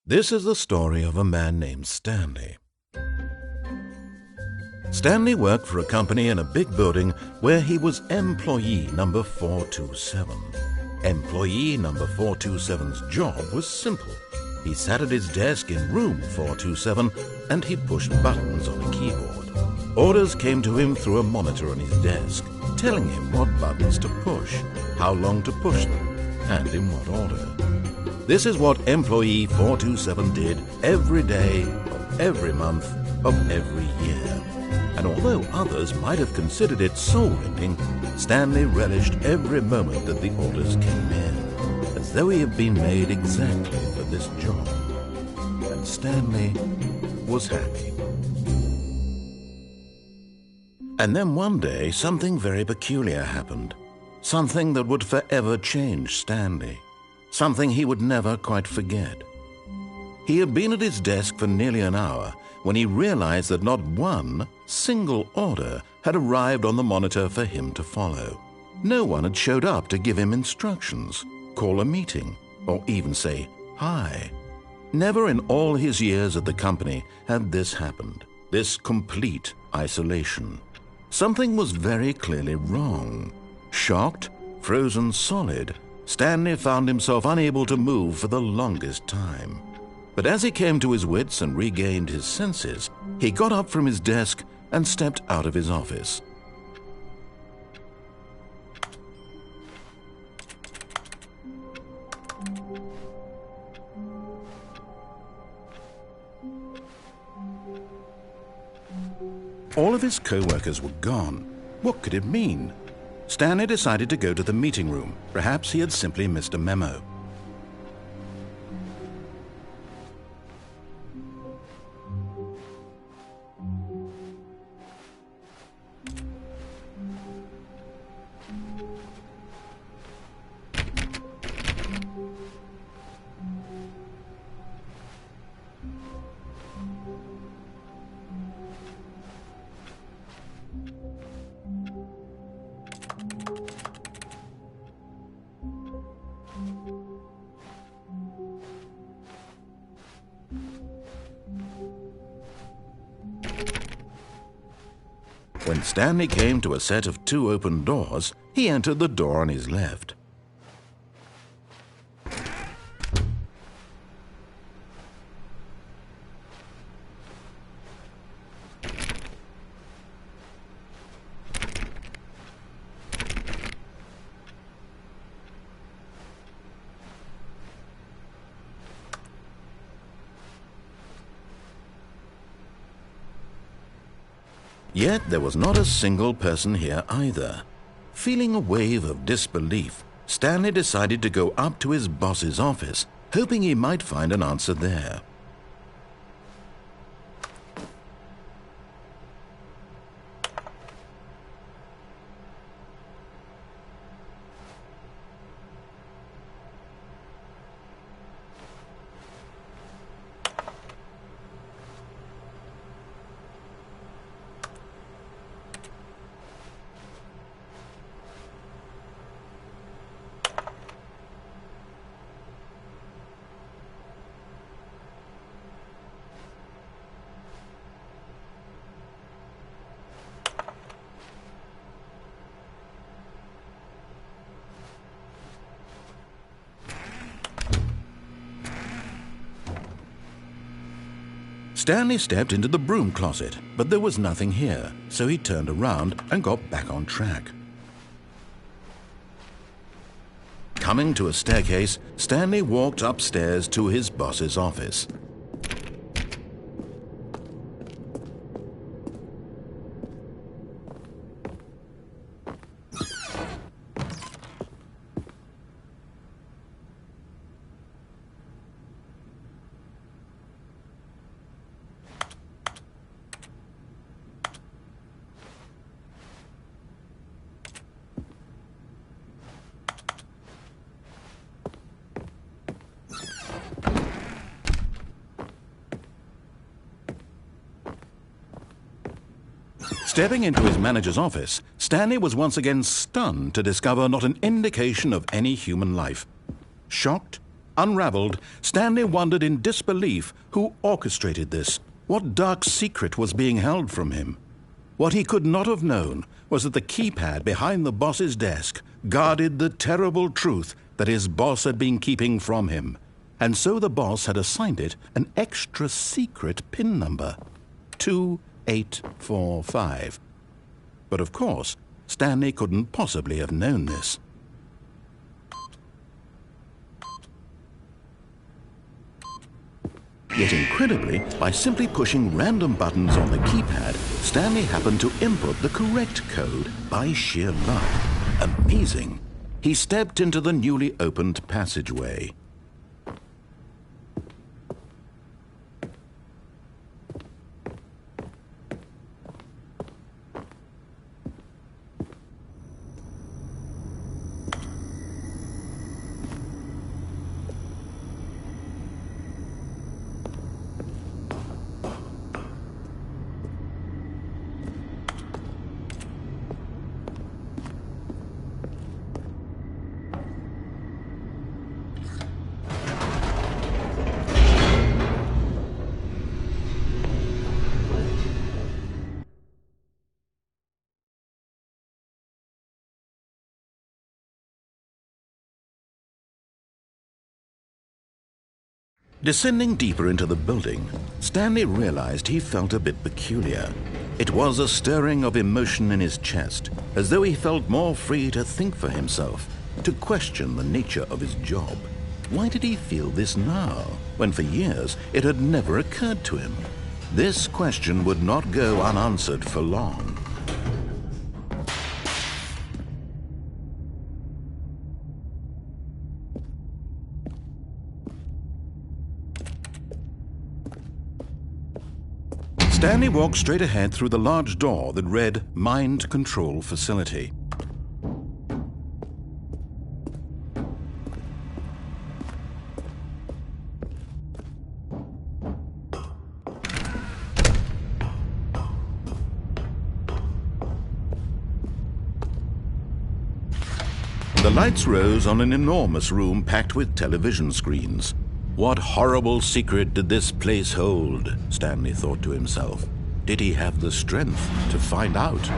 This is the story of a man named Stanley. Stanley worked for a company in a big building where he was employee number 427. Employee number 427's job was simple. He sat at his desk in room 427 and he pushed buttons on a keyboard. Orders came to him through a monitor on his desk, telling him what buttons to push, how long to push them, and in what order. This is what employee 427 did every day of every month of every year. And although others might have considered it soul-winning, Stanley relished every moment that the orders came in, as though he had been made exactly for this job. And Stanley was happy. And then one day, something very peculiar happened. Something that would forever change Stanley. Something he would never quite forget. He had been at his desk for nearly an hour when he realized that not one single order had arrived on the monitor for him to follow. No one had showed up to give him instructions, call a meeting, or even say hi. Never in all his years at the company had this happened, this complete isolation. Something was very clearly wrong. Shocked, frozen solid, Stanley found himself unable to move for the longest time. But as he came to his wits and regained his senses, he got up from his desk and stepped out of his office. All of his co-workers were gone. What could it mean? Stanley decided to go to the meeting room. Perhaps he had simply missed a memo. When Stanley came to a set of 2 open doors, he entered the door on his left. Yet there was not a single person here either. Feeling a wave of disbelief, Stanley decided to go up to his boss's office, hoping he might find an answer there. Stanley stepped into the broom closet, but there was nothing here, so he turned around and got back on track. Coming to a staircase, Stanley walked upstairs to his boss's office. Stepping into his manager's office, Stanley was once again stunned to discover not an indication of any human life. Shocked, Unraveled, Stanley wondered in disbelief who orchestrated this. What dark secret was being held from him? What he could not have known was that the keypad behind the boss's desk guarded the terrible truth that his boss had been keeping from him. And so the boss had assigned it an extra secret PIN number, 2845. But of course, Stanley couldn't possibly have known this. Yet incredibly, by simply pushing random buttons on the keypad, Stanley happened to input the correct code by sheer luck. Amazing. He stepped into the newly opened passageway. Descending deeper into the building, Stanley realized he felt a bit peculiar. It was a stirring of emotion in his chest, as though he felt more free to think for himself, to question the nature of his job. Why did he feel this now, when for years it had never occurred to him? This question would not go unanswered for long. Stanley walked straight ahead through the large door that read Mind Control Facility. The lights rose on an enormous room packed with television screens. What horrible secret did this place hold? Stanley thought to himself. Did he have the strength to find out?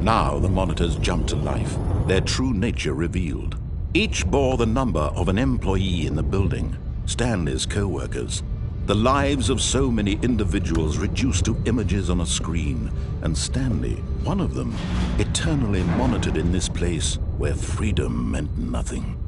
Now the monitors jumped to life, their true nature revealed. Each bore the number of an employee in the building, Stanley's co-workers. The lives of so many individuals reduced to images on a screen, and Stanley, one of them, eternally monitored in this place where freedom meant nothing.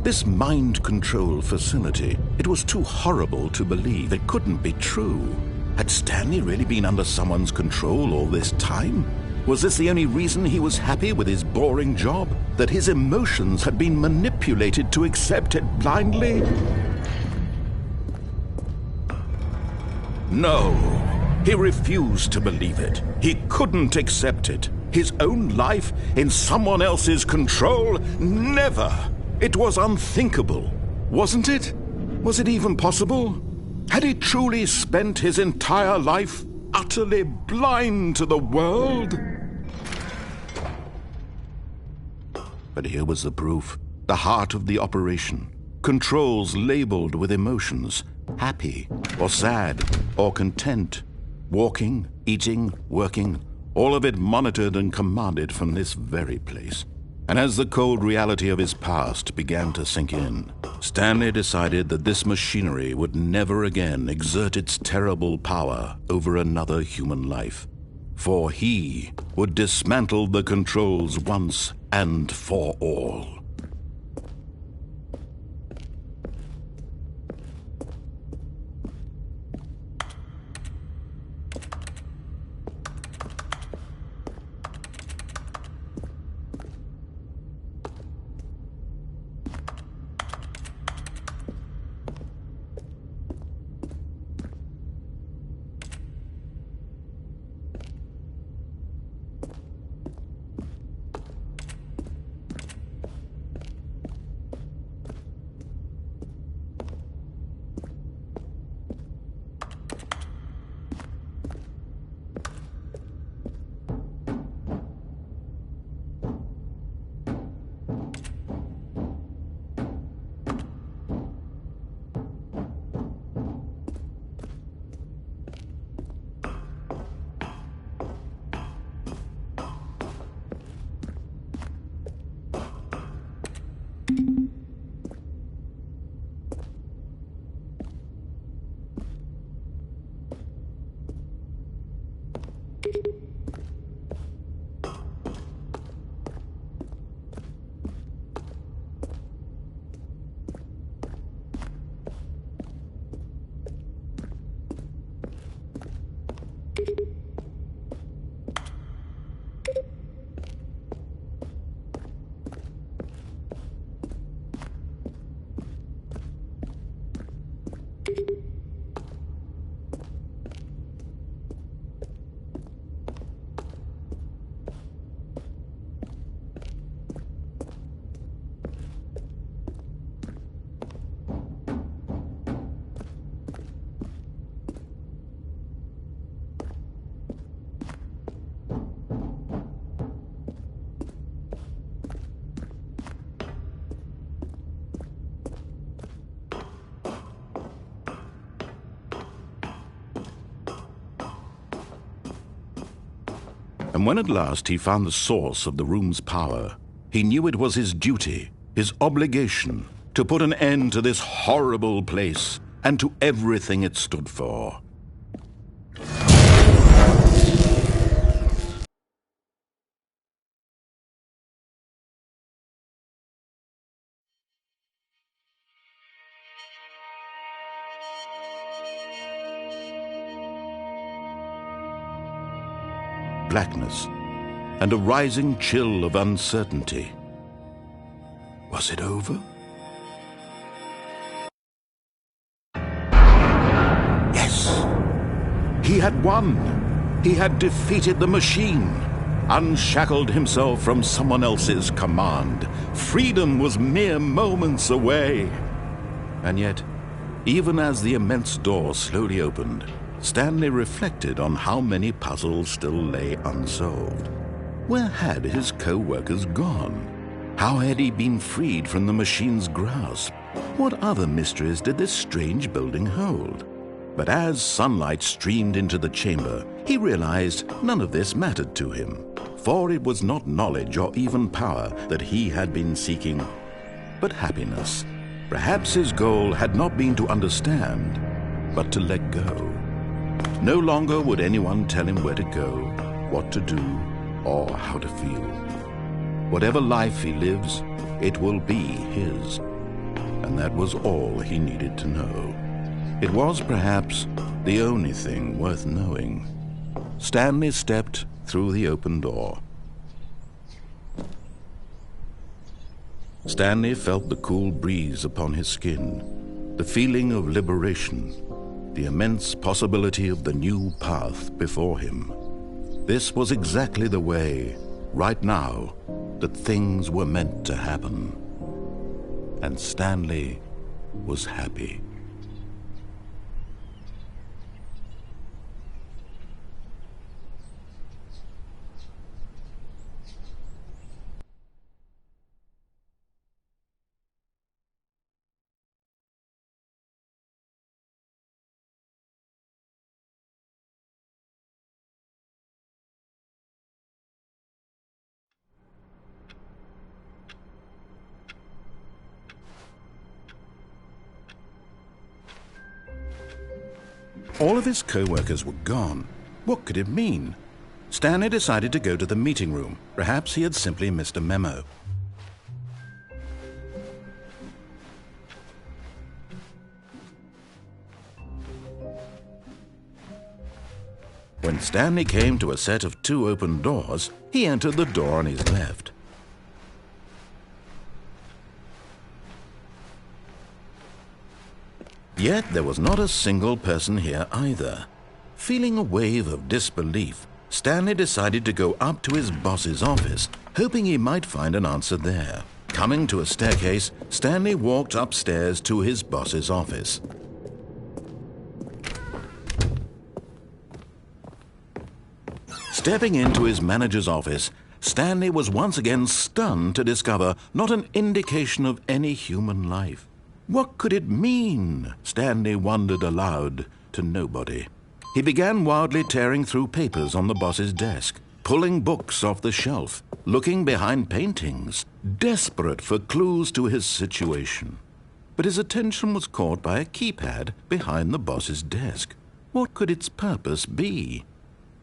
This mind control facility, it was too horrible to believe. It couldn't be true. Had Stanley really been under someone's control all this time? Was this the only reason he was happy with his boring job? That his emotions had been manipulated to accept it blindly? No, he refused to believe it. He couldn't accept it. His own life in someone else's control? Never! It was unthinkable, wasn't it? Was it even possible? Had he truly spent his entire life utterly blind to the world? But here was the proof, the heart of the operation. Controls labeled with emotions, happy or sad or content. Walking, eating, working, all of it monitored and commanded from this very place. And as the cold reality of his past began to sink in, Stanley decided that this machinery would never again exert its terrible power over another human life. For he would dismantle the controls once and for all. And when at last he found the source of the room's power, he knew it was his duty, his obligation, to put an end to this horrible place and to everything it stood for. Blackness and a rising chill of uncertainty. Was it over? Yes! He had won! He had defeated the machine, unshackled himself from someone else's command. Freedom was mere moments away. And yet, even as the immense door slowly opened, Stanley reflected on how many puzzles still lay unsolved. Where had his co-workers gone? How had he been freed from the machine's grasp? What other mysteries did this strange building hold? But as sunlight streamed into the chamber, he realized none of this mattered to him, for it was not knowledge or even power that he had been seeking, but happiness. Perhaps his goal had not been to understand, but to let go. No longer would anyone tell him where to go, what to do, or how to feel. Whatever life he lives, it will be his. And that was all he needed to know. It was perhaps the only thing worth knowing. Stanley stepped through the open door. Stanley felt the cool breeze upon his skin, the feeling of liberation, the immense possibility of the new path before him. This was exactly the way, right now, that things were meant to happen. And Stanley was happy. All of his co-workers were gone. What could it mean? Stanley decided to go to the meeting room. Perhaps he had simply missed a memo. When Stanley came to a set of 2 open doors, he entered the door on his left. Yet there was not a single person here either. Feeling a wave of disbelief, Stanley decided to go up to his boss's office, hoping he might find an answer there. Coming to a staircase, Stanley walked upstairs to his boss's office. Stepping into his manager's office, Stanley was once again stunned to discover not an indication of any human life. What could it mean? Stanley wondered aloud to nobody. He began wildly tearing through papers on the boss's desk, pulling books off the shelf, looking behind paintings, desperate for clues to his situation. But his attention was caught by a keypad behind the boss's desk. What could its purpose be?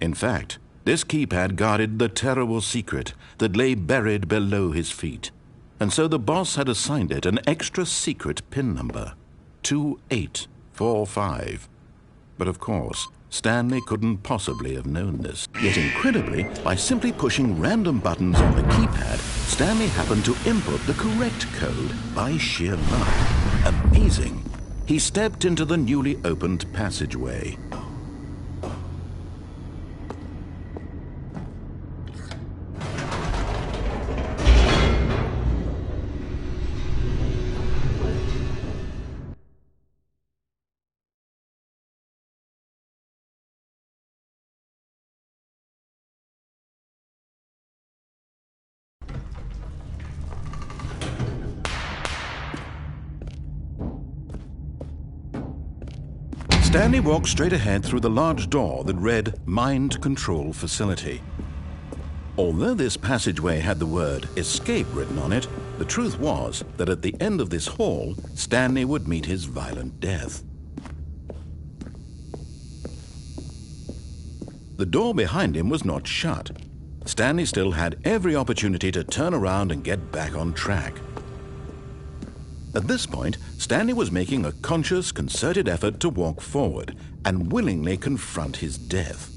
In fact, this keypad guarded the terrible secret that lay buried below his feet. And so the boss had assigned it an extra secret PIN number, 2845. But of course, Stanley couldn't possibly have known this. Yet incredibly, by simply pushing random buttons on the keypad, Stanley happened to input the correct code by sheer luck. Amazing! He stepped into the newly opened passageway. Stanley walked straight ahead through the large door that read Mind Control Facility. Although this passageway had the word escape written on it, the truth was that at the end of this hall, Stanley would meet his violent death. The door behind him was not shut. Stanley still had every opportunity to turn around and get back on track. At this point, Stanley was making a conscious, concerted effort to walk forward and willingly confront his death.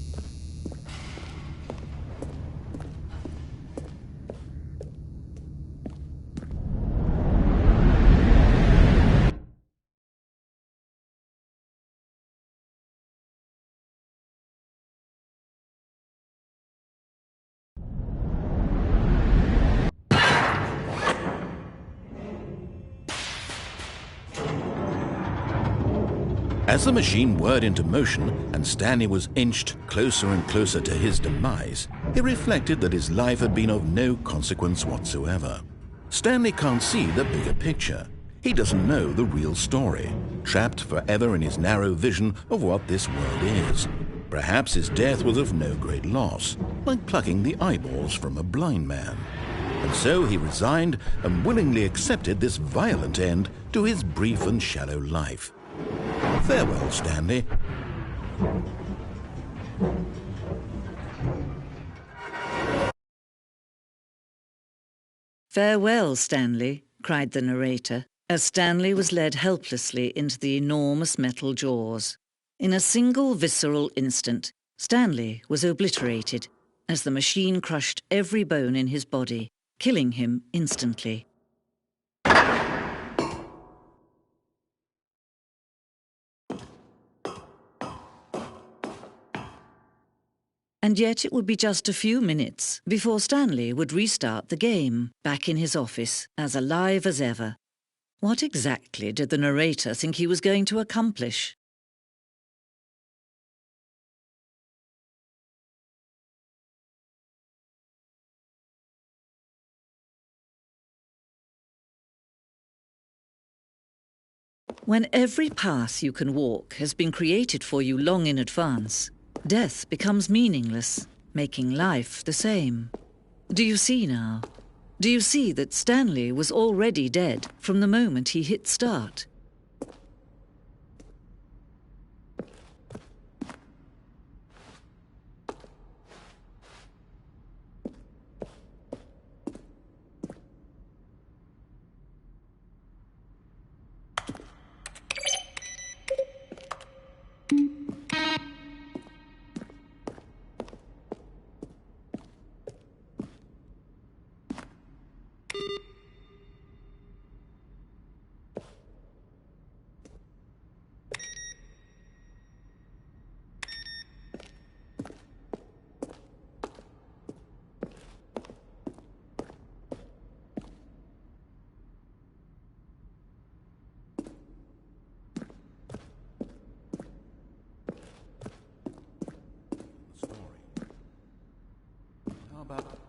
As the machine whirred into motion and Stanley was inched closer and closer to his demise, he reflected that his life had been of no consequence whatsoever. Stanley can't see the bigger picture. He doesn't know the real story, trapped forever in his narrow vision of what this world is. Perhaps his death was of no great loss, like plucking the eyeballs from a blind man. And so he resigned and willingly accepted this violent end to his brief and shallow life. Farewell, Stanley. Farewell, Stanley, cried the narrator, as Stanley was led helplessly into the enormous metal jaws. In a single visceral instant, Stanley was obliterated as the machine crushed every bone in his body, killing him instantly. And yet it would be just a few minutes before Stanley would restart the game, back in his office, as alive as ever. What exactly did the narrator think he was going to accomplish? When every path you can walk has been created for you long in advance, death becomes meaningless, making life the same. Do you see now? Do you see that Stanley was already dead from the moment he hit start?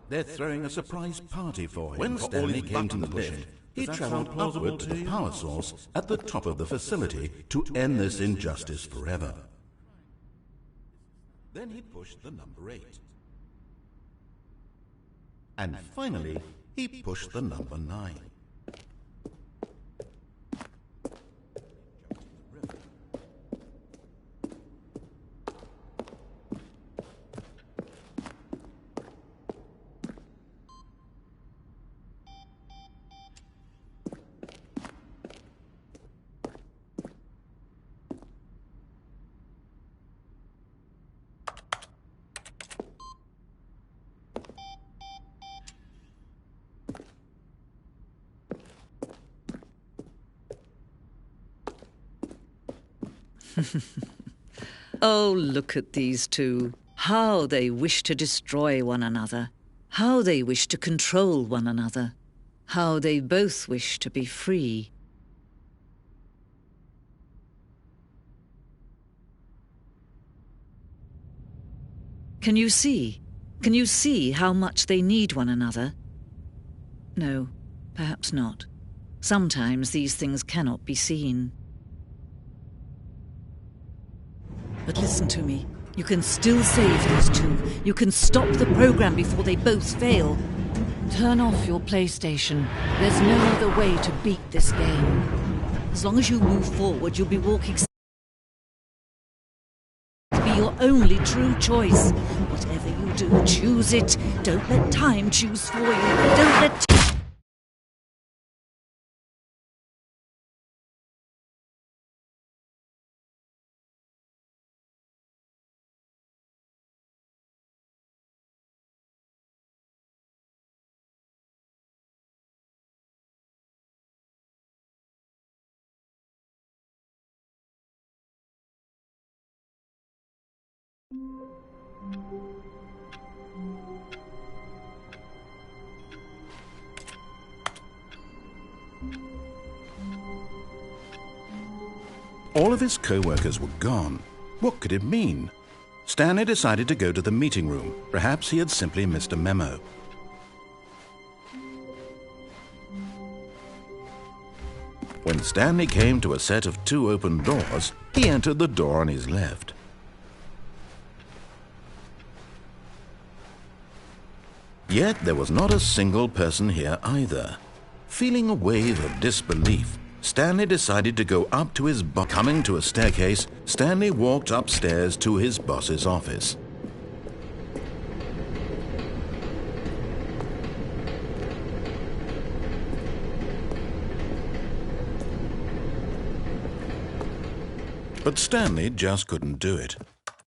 They're throwing a surprise party for him. When Stanley came to the lift, he travelled upward to the power source at the top of the facility to end this injustice forever. Then he pushed the number 8. And finally, he pushed the number 9. Oh, look at these two. How they wish to destroy one another. How they wish to control one another. How they both wish to be free. Can you see? Can you see how much they need one another? No, perhaps not. Sometimes these things cannot be seen. But listen to me. You can still save these two. You can stop the program before they both fail. Turn off your PlayStation. There's no other way to beat this game. As long as you move forward, you'll be walking to be your only true choice. Whatever you do, choose it. Don't let time choose for you. Don't let All of his co-workers were gone. What could it mean? Stanley decided to go to the meeting room. Perhaps he had simply missed a memo. When Stanley came to a set of 2 open doors, he entered the door on his left. Yet there was not a single person here either. Feeling a wave of disbelief, Stanley decided to go up to his boss. Coming to a staircase, Stanley walked upstairs to his boss's office. But Stanley just couldn't do it.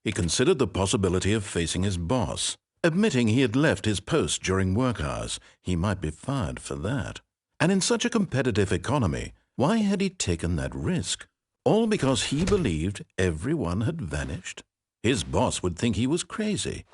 He considered the possibility of facing his boss. Admitting he had left his post during work hours, he might be fired for that. And in such a competitive economy, why had he taken that risk? All because he believed everyone had vanished? His boss would think he was crazy.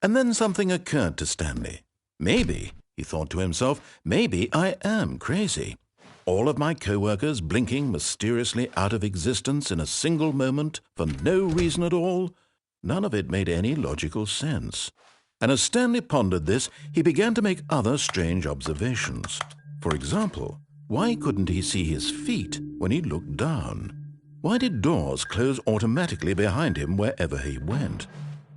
And then something occurred to Stanley. Maybe, he thought to himself, maybe I am crazy. All of my co-workers blinking mysteriously out of existence in a single moment for no reason at all? None of it made any logical sense. And as Stanley pondered this, he began to make other strange observations. For example, why couldn't he see his feet when he looked down? Why did doors close automatically behind him wherever he went?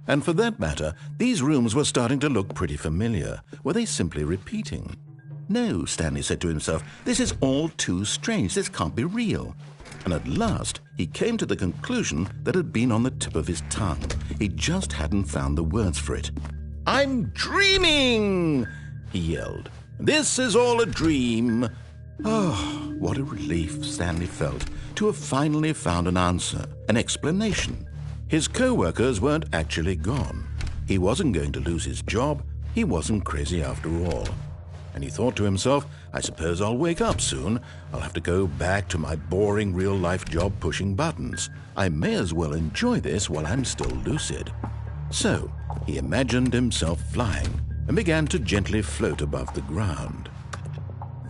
And for that matter, these rooms were starting to look pretty familiar. Were they simply repeating? No, Stanley said to himself, this is all too strange. This can't be real. And at last, he came to the conclusion that had been on the tip of his tongue. He just hadn't found the words for it. "I'm dreaming!" he yelled. "This is all a dream." Oh, what a relief Stanley felt to have finally found an answer, an explanation. His co-workers weren't actually gone. He wasn't going to lose his job. He wasn't crazy after all. And he thought to himself, I suppose I'll wake up soon. I'll have to go back to my boring real-life job pushing buttons. I may as well enjoy this while I'm still lucid. So he imagined himself flying and began to gently float above the ground.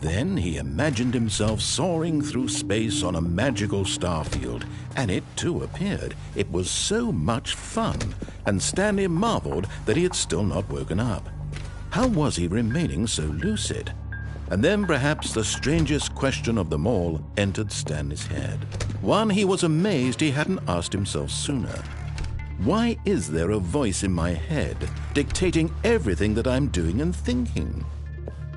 Then he imagined himself soaring through space on a magical starfield, and it too appeared. It was so much fun, and Stanley marveled that he had still not woken up. How was he remaining so lucid? And then perhaps the strangest question of them all entered Stanley's head. One he was amazed he hadn't asked himself sooner. Why is there a voice in my head dictating everything that I'm doing and thinking?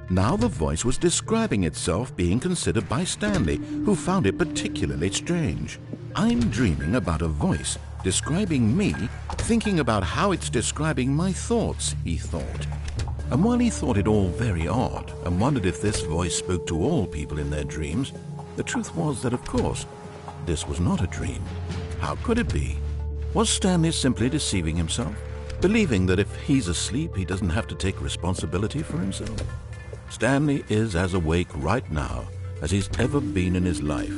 Now the voice was describing itself being considered by Stanley, who found it particularly strange. I'm dreaming about a voice describing me, thinking about how it's describing my thoughts, he thought. And while he thought it all very odd and wondered if this voice spoke to all people in their dreams, the truth was that, of course, this was not a dream. How could it be? Was Stanley simply deceiving himself, believing that if he's asleep, he doesn't have to take responsibility for himself? Stanley is as awake right now as he's ever been in his life.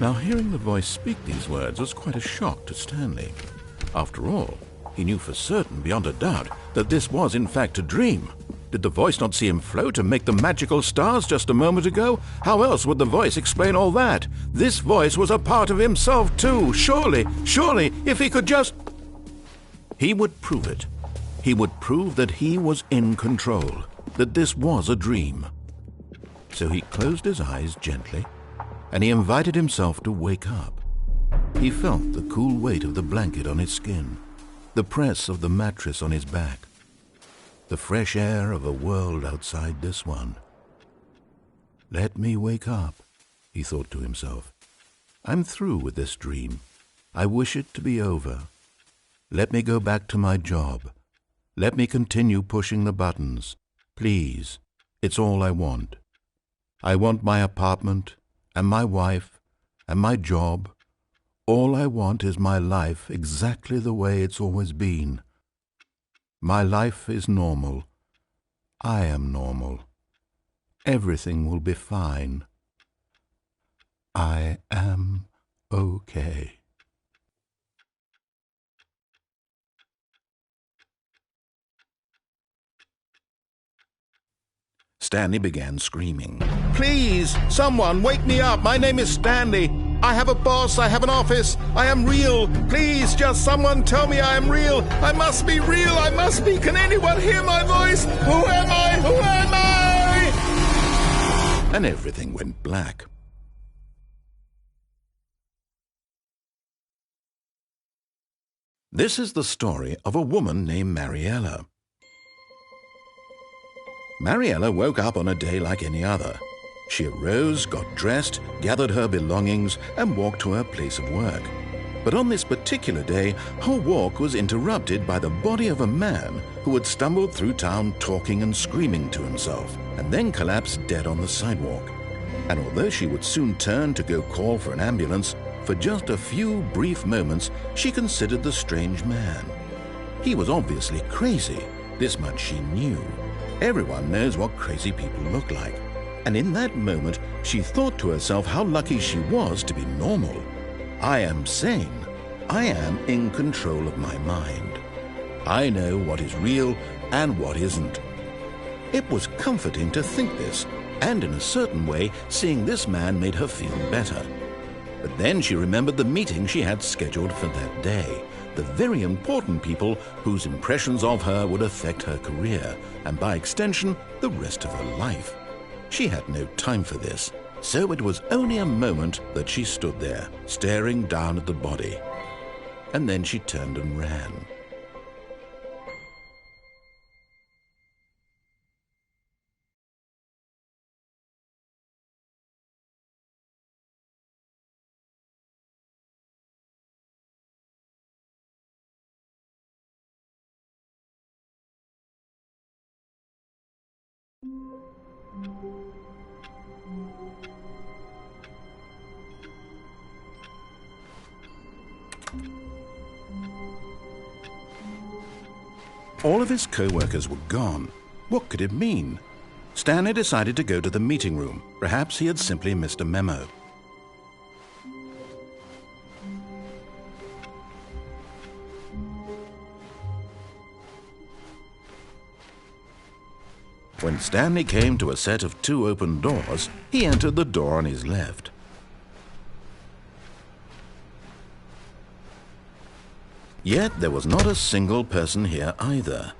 Now, hearing the voice speak these words was quite a shock to Stanley. After all, he knew for certain, beyond a doubt, that this was in fact a dream. Did the voice not see him float and make the magical stars just a moment ago? How else would the voice explain all that? This voice was a part of himself too. Surely, if he could just... He would prove it. He would prove that he was in control, that this was a dream. So he closed his eyes gently, and he invited himself to wake up. He felt the cool weight of the blanket on his skin, the press of the mattress on his back, the fresh air of a world outside this one. Let me wake up, he thought to himself. I'm through with this dream. I wish it to be over. Let me go back to my job. Let me continue pushing the buttons. Please, it's all I want. I want my apartment and my wife and my job. All I want is my life exactly the way it's always been. My life is normal. I am normal. Everything will be fine. I am okay. Stanley began screaming. Please, someone, wake me up. My name is Stanley. I have a boss. I have an office. I am real. Please, just someone tell me I am real. I must be real. I must be. Can anyone hear my voice? Who am I? Who am I? And everything went black. This is the story of a woman named Mariella. Mariella woke up on a day like any other. She arose, got dressed, gathered her belongings, and walked to her place of work. But on this particular day, her walk was interrupted by the body of a man who had stumbled through town talking and screaming to himself, and then collapsed dead on the sidewalk. And although she would soon turn to go call for an ambulance, for just a few brief moments she considered the strange man. He was obviously crazy, this much she knew. Everyone knows what crazy people look like. And in that moment, she thought to herself how lucky she was to be normal. I am sane. I am in control of my mind. I know what is real and what isn't. It was comforting to think this, and in a certain way, seeing this man made her feel better. But then she remembered the meeting she had scheduled for that day, the very important people whose impressions of her would affect her career, and by extension, the rest of her life. She had no time for this, so it was only a moment that she stood there, staring down at the body. And then she turned and ran. All of his co-workers were gone. What could it mean? Stanley decided to go to the meeting room. Perhaps he had simply missed a memo. When Stanley came to a set of 2 open doors, he entered the door on his left. Yet there was not a single person here either.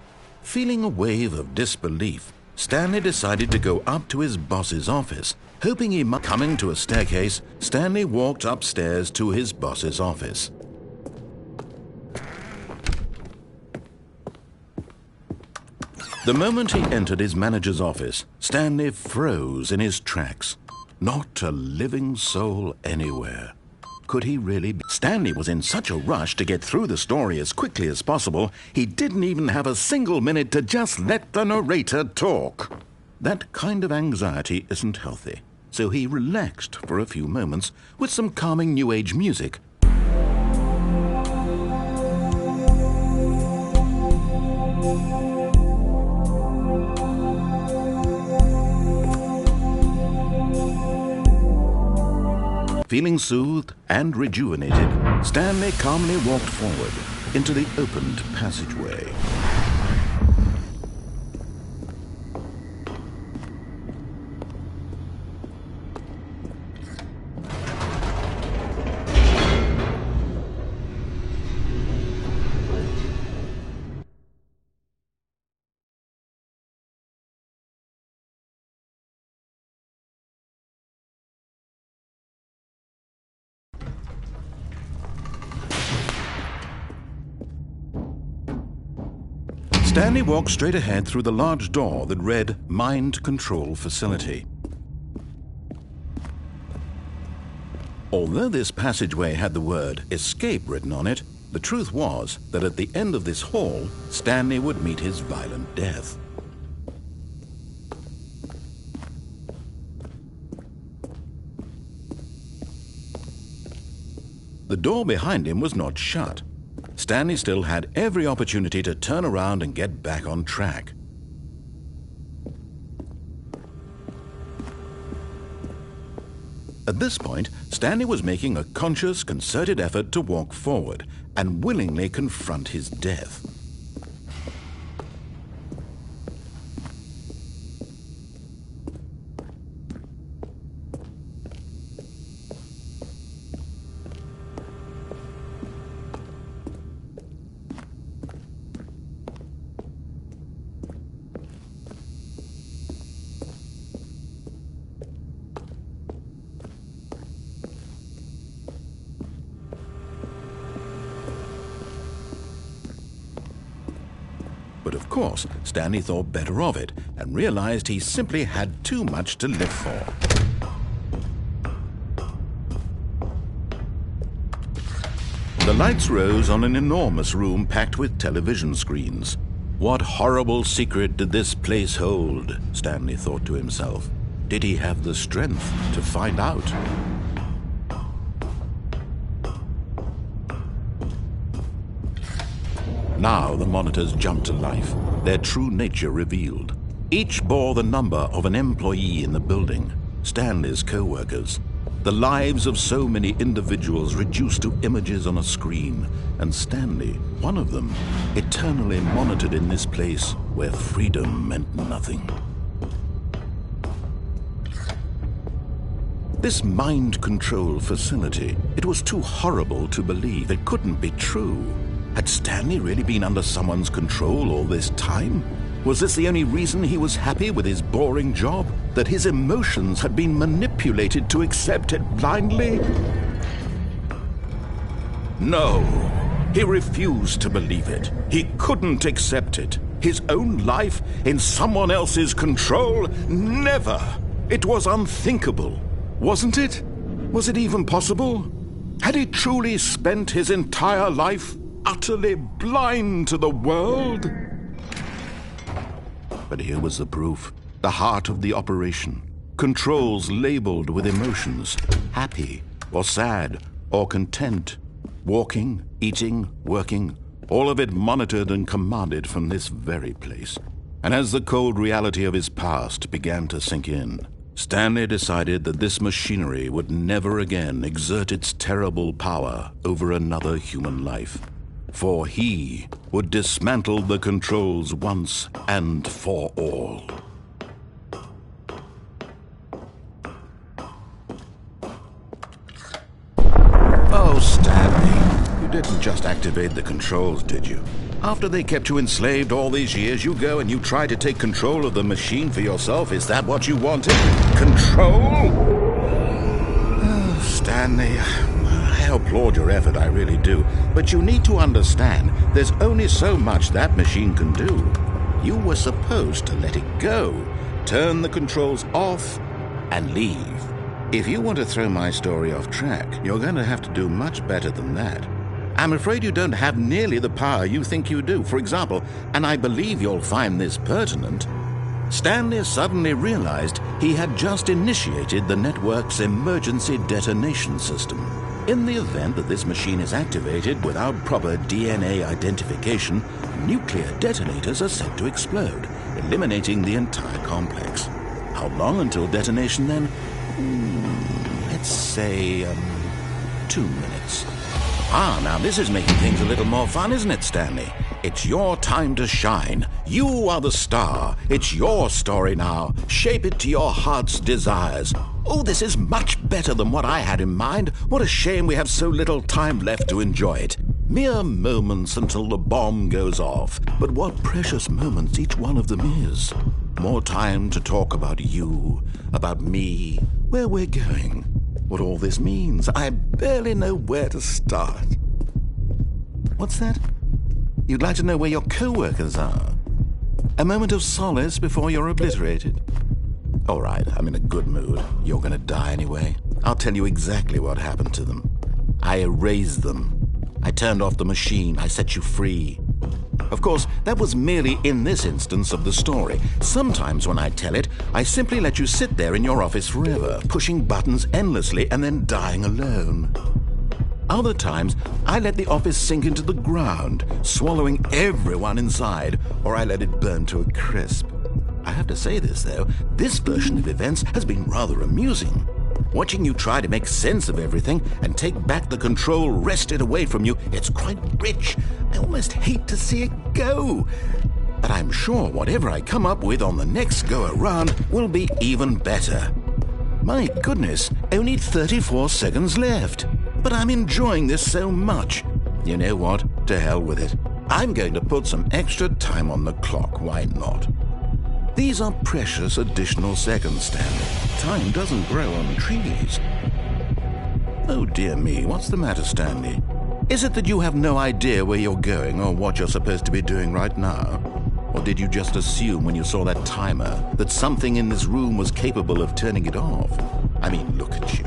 Feeling a wave of disbelief, Stanley decided to go up to his boss's office, hoping he might. Coming to a staircase, Stanley walked upstairs to his boss's office. The moment he entered his manager's office, Stanley froze in his tracks. Not a living soul anywhere. Could he really be? Stanley was in such a rush to get through the story as quickly as possible, he didn't even have a single minute to just let the narrator talk. That kind of anxiety isn't healthy, so he relaxed for a few moments with some calming New Age music. Feeling soothed and rejuvenated, Stanley calmly walked forward into the opened passageway. Stanley walked straight ahead through the large door that read Mind Control Facility. Although this passageway had the word Escape written on it, the truth was that at the end of this hall, Stanley would meet his violent death. The door behind him was not shut. Stanley still had every opportunity to turn around and get back on track. At this point, Stanley was making a conscious, concerted effort to walk forward and willingly confront his death. But of course, Stanley thought better of it and realized he simply had too much to live for. The lights rose on an enormous room packed with television screens. What horrible secret did this place hold? Stanley thought to himself. Did he have the strength to find out? Now the monitors jumped to life, their true nature revealed. Each bore the number of an employee in the building, Stanley's co-workers. The lives of so many individuals reduced to images on a screen, and Stanley, one of them, eternally monitored in this place where freedom meant nothing. This mind control facility, it was too horrible to believe. It couldn't be true. Had Stanley really been under someone's control all this time? Was this the only reason he was happy with his boring job? That his emotions had been manipulated to accept it blindly? No, he refused to believe it. He couldn't accept it. His own life in someone else's control? Never! It was unthinkable, wasn't it? Was it even possible? Had he truly spent his entire life utterly blind to the world? But here was the proof, the heart of the operation. Controls labeled with emotions, happy or sad or content. Walking, eating, working, all of it monitored and commanded from this very place. And as the cold reality of his past began to sink in, Stanley decided that this machinery would never again exert its terrible power over another human life. For he would dismantle the controls once and for all. Oh, Stanley, you didn't just activate the controls, did you? After they kept you enslaved all these years, you go and you try to take control of the machine for yourself. Is that what you wanted? Control? Oh, Stanley, I applaud your effort, I really do. But you need to understand, there's only so much that machine can do. You were supposed to let it go, turn the controls off, and leave. If you want to throw my story off track, you're going to have to do much better than that. I'm afraid you don't have nearly the power you think you do. For example, and I believe you'll find this pertinent, Stanley suddenly realized he had just initiated the network's emergency detonation system. In the event that this machine is activated without proper DNA identification, nuclear detonators are set to explode, eliminating the entire complex. How long until detonation then? Let's say, 2 minutes. Now this is making things a little more fun, isn't it, Stanley? It's your time to shine. You are the star. It's your story now. Shape it to your heart's desires. Oh, this is much better than what I had in mind. What a shame we have so little time left to enjoy it. Mere moments until the bomb goes off. But what precious moments each one of them is. More time to talk about you, about me, where we're going, what all this means. I barely know where to start. What's that? You'd like to know where your co-workers are? A moment of solace before you're obliterated? All right, I'm in a good mood. You're going to die anyway. I'll tell you exactly what happened to them. I erased them. I turned off the machine. I set you free. Of course, that was merely in this instance of the story. Sometimes when I tell it, I simply let you sit there in your office forever, pushing buttons endlessly and then dying alone. Other times, I let the office sink into the ground, swallowing everyone inside, or I let it burn to a crisp. I have to say this, though, this version of events has been rather amusing. Watching you try to make sense of everything and take back the control wrested away from you, it's quite rich. I almost hate to see it go. But I'm sure whatever I come up with on the next go-around will be even better. My goodness, only 34 seconds left. But I'm enjoying this so much. You know what? To hell with it. I'm going to put some extra time on the clock. Why not? These are precious additional seconds, Stanley. Time doesn't grow on trees. Oh dear me, what's the matter, Stanley? Is it that you have no idea where you're going or what you're supposed to be doing right now? Or did you just assume when you saw that timer that something in this room was capable of turning it off? I mean, look at you.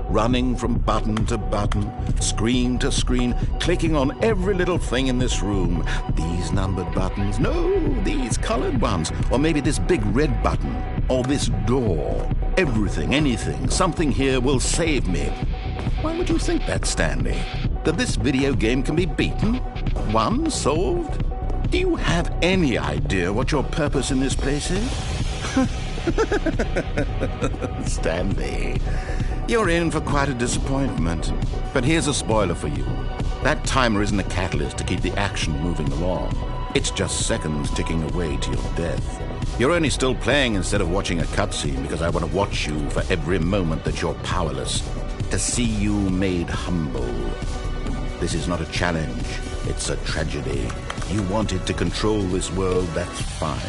Running from button to button, screen to screen, clicking on every little thing in this room. These numbered buttons, no, these colored ones. Or maybe this big red button, or this door. Everything, anything, something here will save me. Why would you think that, Stanley? That this video game can be beaten? Won? Solved? Do you have any idea what your purpose in this place is? Stanley, you're in for quite a disappointment. But here's a spoiler for you. That timer isn't a catalyst to keep the action moving along. It's just seconds ticking away to your death. You're only still playing instead of watching a cutscene because I want to watch you for every moment that you're powerless. To see you made humble. This is not a challenge. It's a tragedy. You wanted to control this world, that's fine.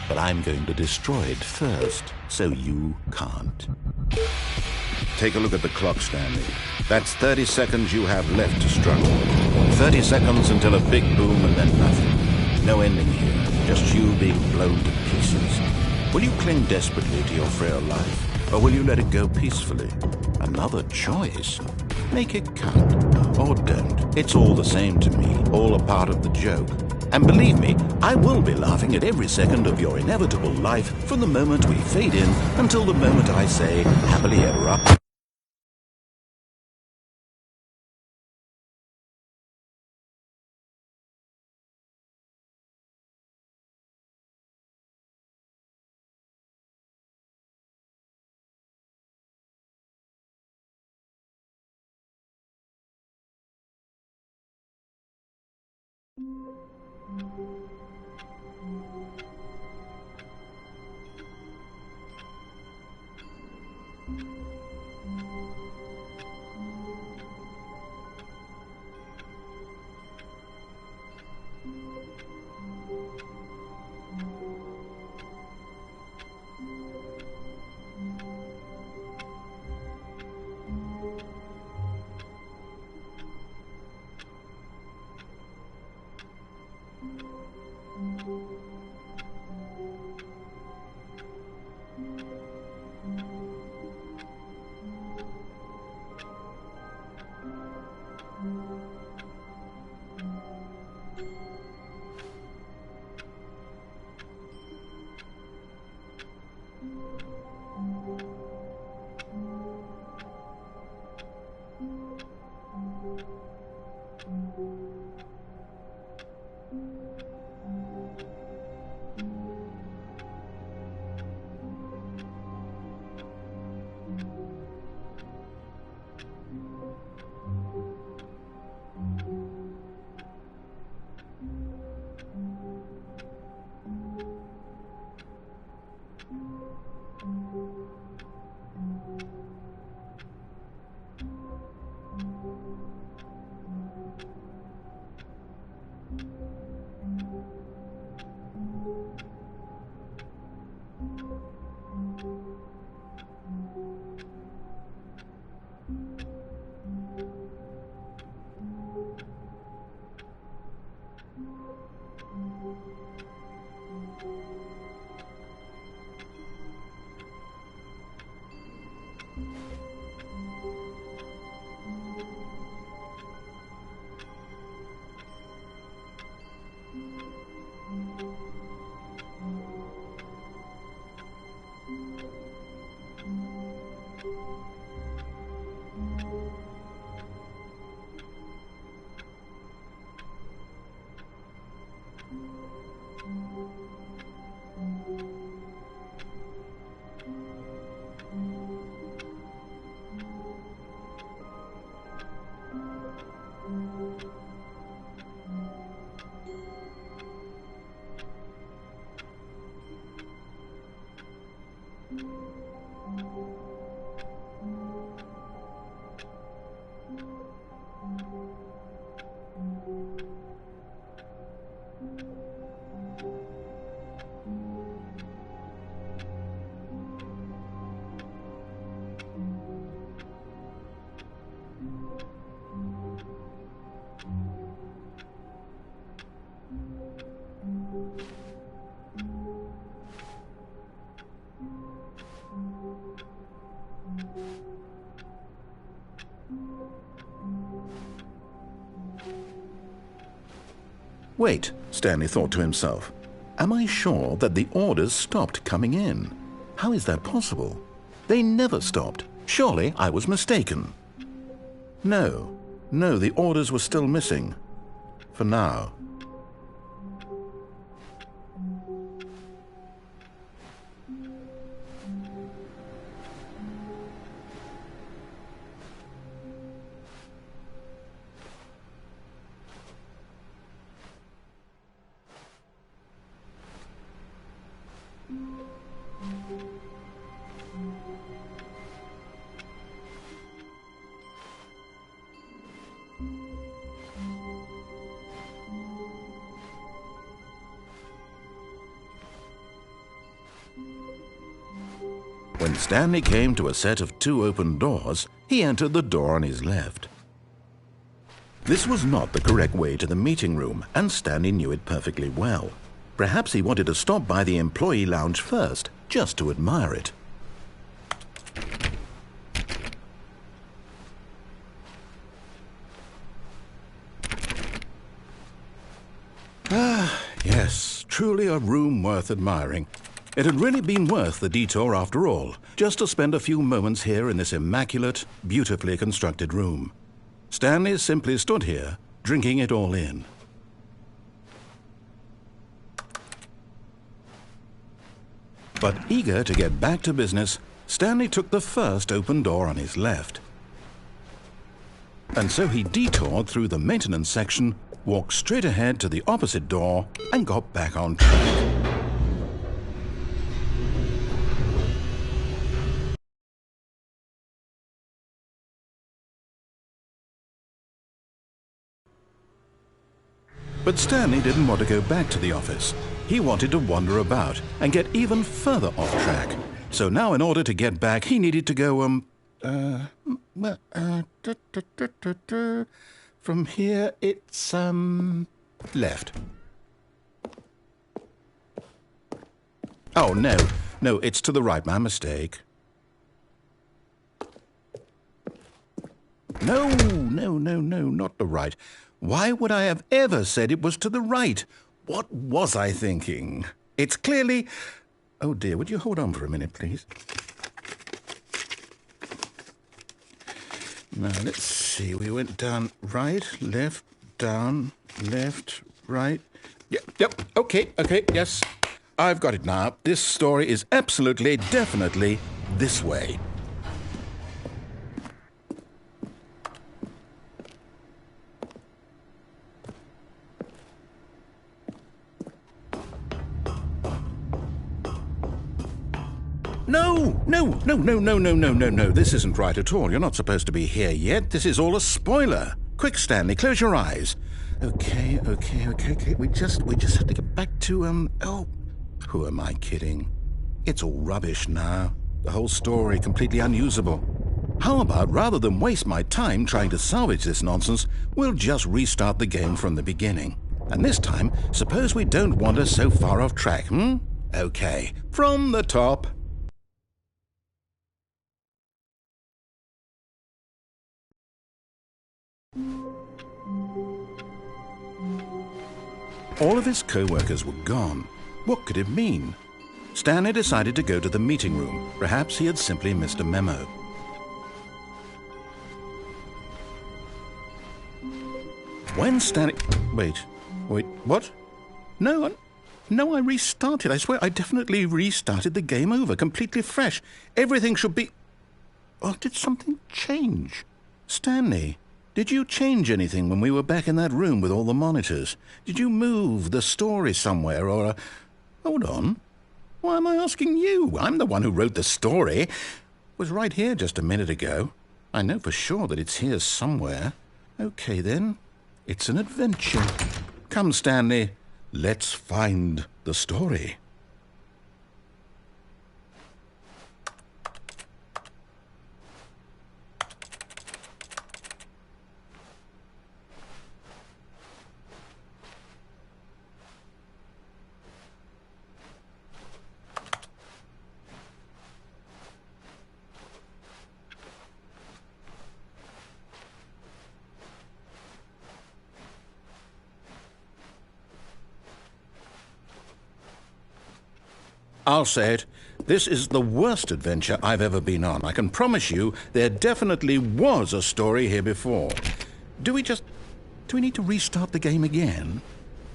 But I'm going to destroy it first, so you can't. Take a look at the clock, Stanley. That's 30 seconds you have left to struggle. 30 seconds until a big boom and then nothing. No ending here, just you being blown to pieces. Will you cling desperately to your frail life, or will you let it go peacefully? Another choice. Make it count, or don't. It's all the same to me, all a part of the joke. And believe me, I will be laughing at every second of your inevitable life from the moment we fade in until the moment I say, happily ever after. Wait, Stanley thought to himself. Am I sure that the orders stopped coming in? How is that possible? They never stopped. Surely I was mistaken. No, the orders were still missing. For now. When Stanley came to a set of 2 open doors, he entered the door on his left. This was not the correct way to the meeting room, and Stanley knew it perfectly well. Perhaps he wanted to stop by the employee lounge first, just to admire it. Yes, truly a room worth admiring. It had really been worth the detour after all, just to spend a few moments here in this immaculate, beautifully constructed room. Stanley simply stood here, drinking it all in. But eager to get back to business, Stanley took the first open door on his left. And so he detoured through the maintenance section, walked straight ahead to the opposite door, and got back on track. But Stanley didn't want to go back to the office. He wanted to wander about and get even further off track. So now in order to get back, he needed to go, from here it's, left. Oh, no, it's to the right, my mistake. No, not the right. Why would I have ever said it was to the right? What was I thinking? It's clearly... Oh dear, would you hold on for a minute, please? Now, let's see. We went down, right, left, down, left, right. Yep, okay, yes. I've got it now. This story is absolutely, definitely this way. No. This isn't right at all. You're not supposed to be here yet. This is all a spoiler. Quick, Stanley, close your eyes. Okay. We just have to get back to, who am I kidding? It's all rubbish now. The whole story completely unusable. How about, rather than waste my time trying to salvage this nonsense, we'll just restart the game from the beginning. And this time, suppose we don't wander so far off track, Okay, from the top. All of his co-workers were gone. What could it mean? Stanley decided to go to the meeting room. Perhaps he had simply missed a memo. When Stanley... Wait, what? No, I restarted. I swear I definitely restarted the game over, completely fresh. Everything should be... Oh, did something change? Stanley, did you change anything when we were back in that room with all the monitors? Did you move the story somewhere or... Hold on. Why am I asking you? I'm the one who wrote the story. It was right here just a minute ago. I know for sure that it's here somewhere. Okay, then. It's an adventure. Come, Stanley. Let's find the story. I'll say it. This is the worst adventure I've ever been on. I can promise you there definitely was a story here before. Do we need to restart the game again?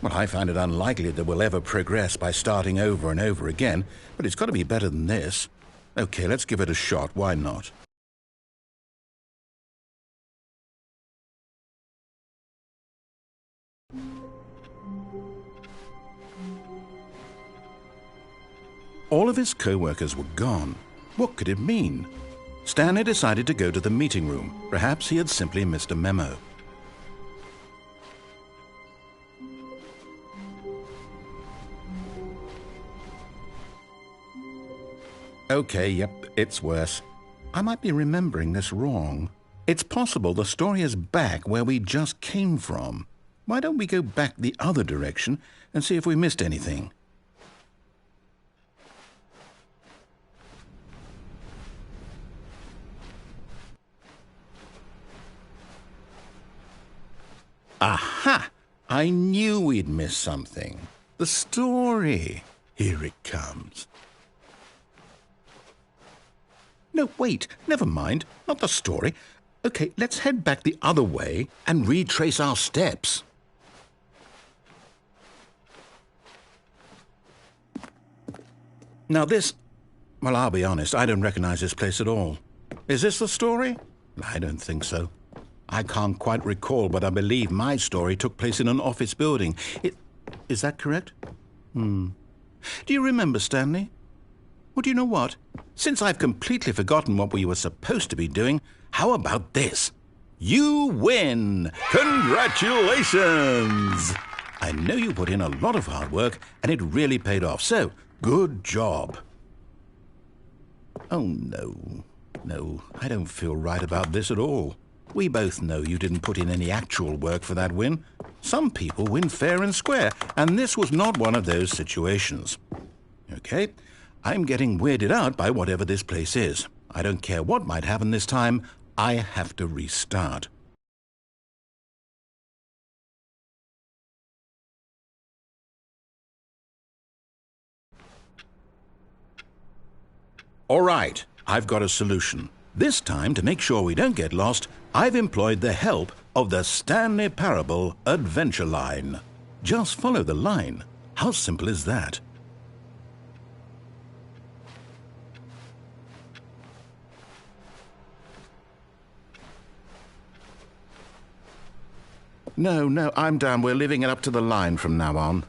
Well, I find it unlikely that we'll ever progress by starting over and over again, but it's got to be better than this. Okay, let's give it a shot. Why not? All of his co-workers were gone. What could it mean? Stanley decided to go to the meeting room. Perhaps he had simply missed a memo. Okay, yep, it's worse. I might be remembering this wrong. It's possible the story is back where we just came from. Why don't we go back the other direction and see if we missed anything? Aha! I knew we'd miss something. The story. Here it comes. No, wait, never mind. Not the story. Okay, let's head back the other way and retrace our steps. Now this... Well, I'll be honest, I don't recognize this place at all. Is this the story? I don't think so. I can't quite recall, but I believe my story took place in an office building. Is that correct? Do you remember, Stanley? Well, do you know what? Since I've completely forgotten what we were supposed to be doing, how about this? You win! Congratulations! I know you put in a lot of hard work, and it really paid off, so good job. Oh, no. No, I don't feel right about this at all. We both know you didn't put in any actual work for that win. Some people win fair and square, and this was not one of those situations. Okay, I'm getting weirded out by whatever this place is. I don't care what might happen this time. I have to restart. All right, I've got a solution. This time, to make sure we don't get lost, I've employed the help of the Stanley Parable Adventure Line. Just follow the line. How simple is that? No, I'm down. We're leaving it up to the line from now on.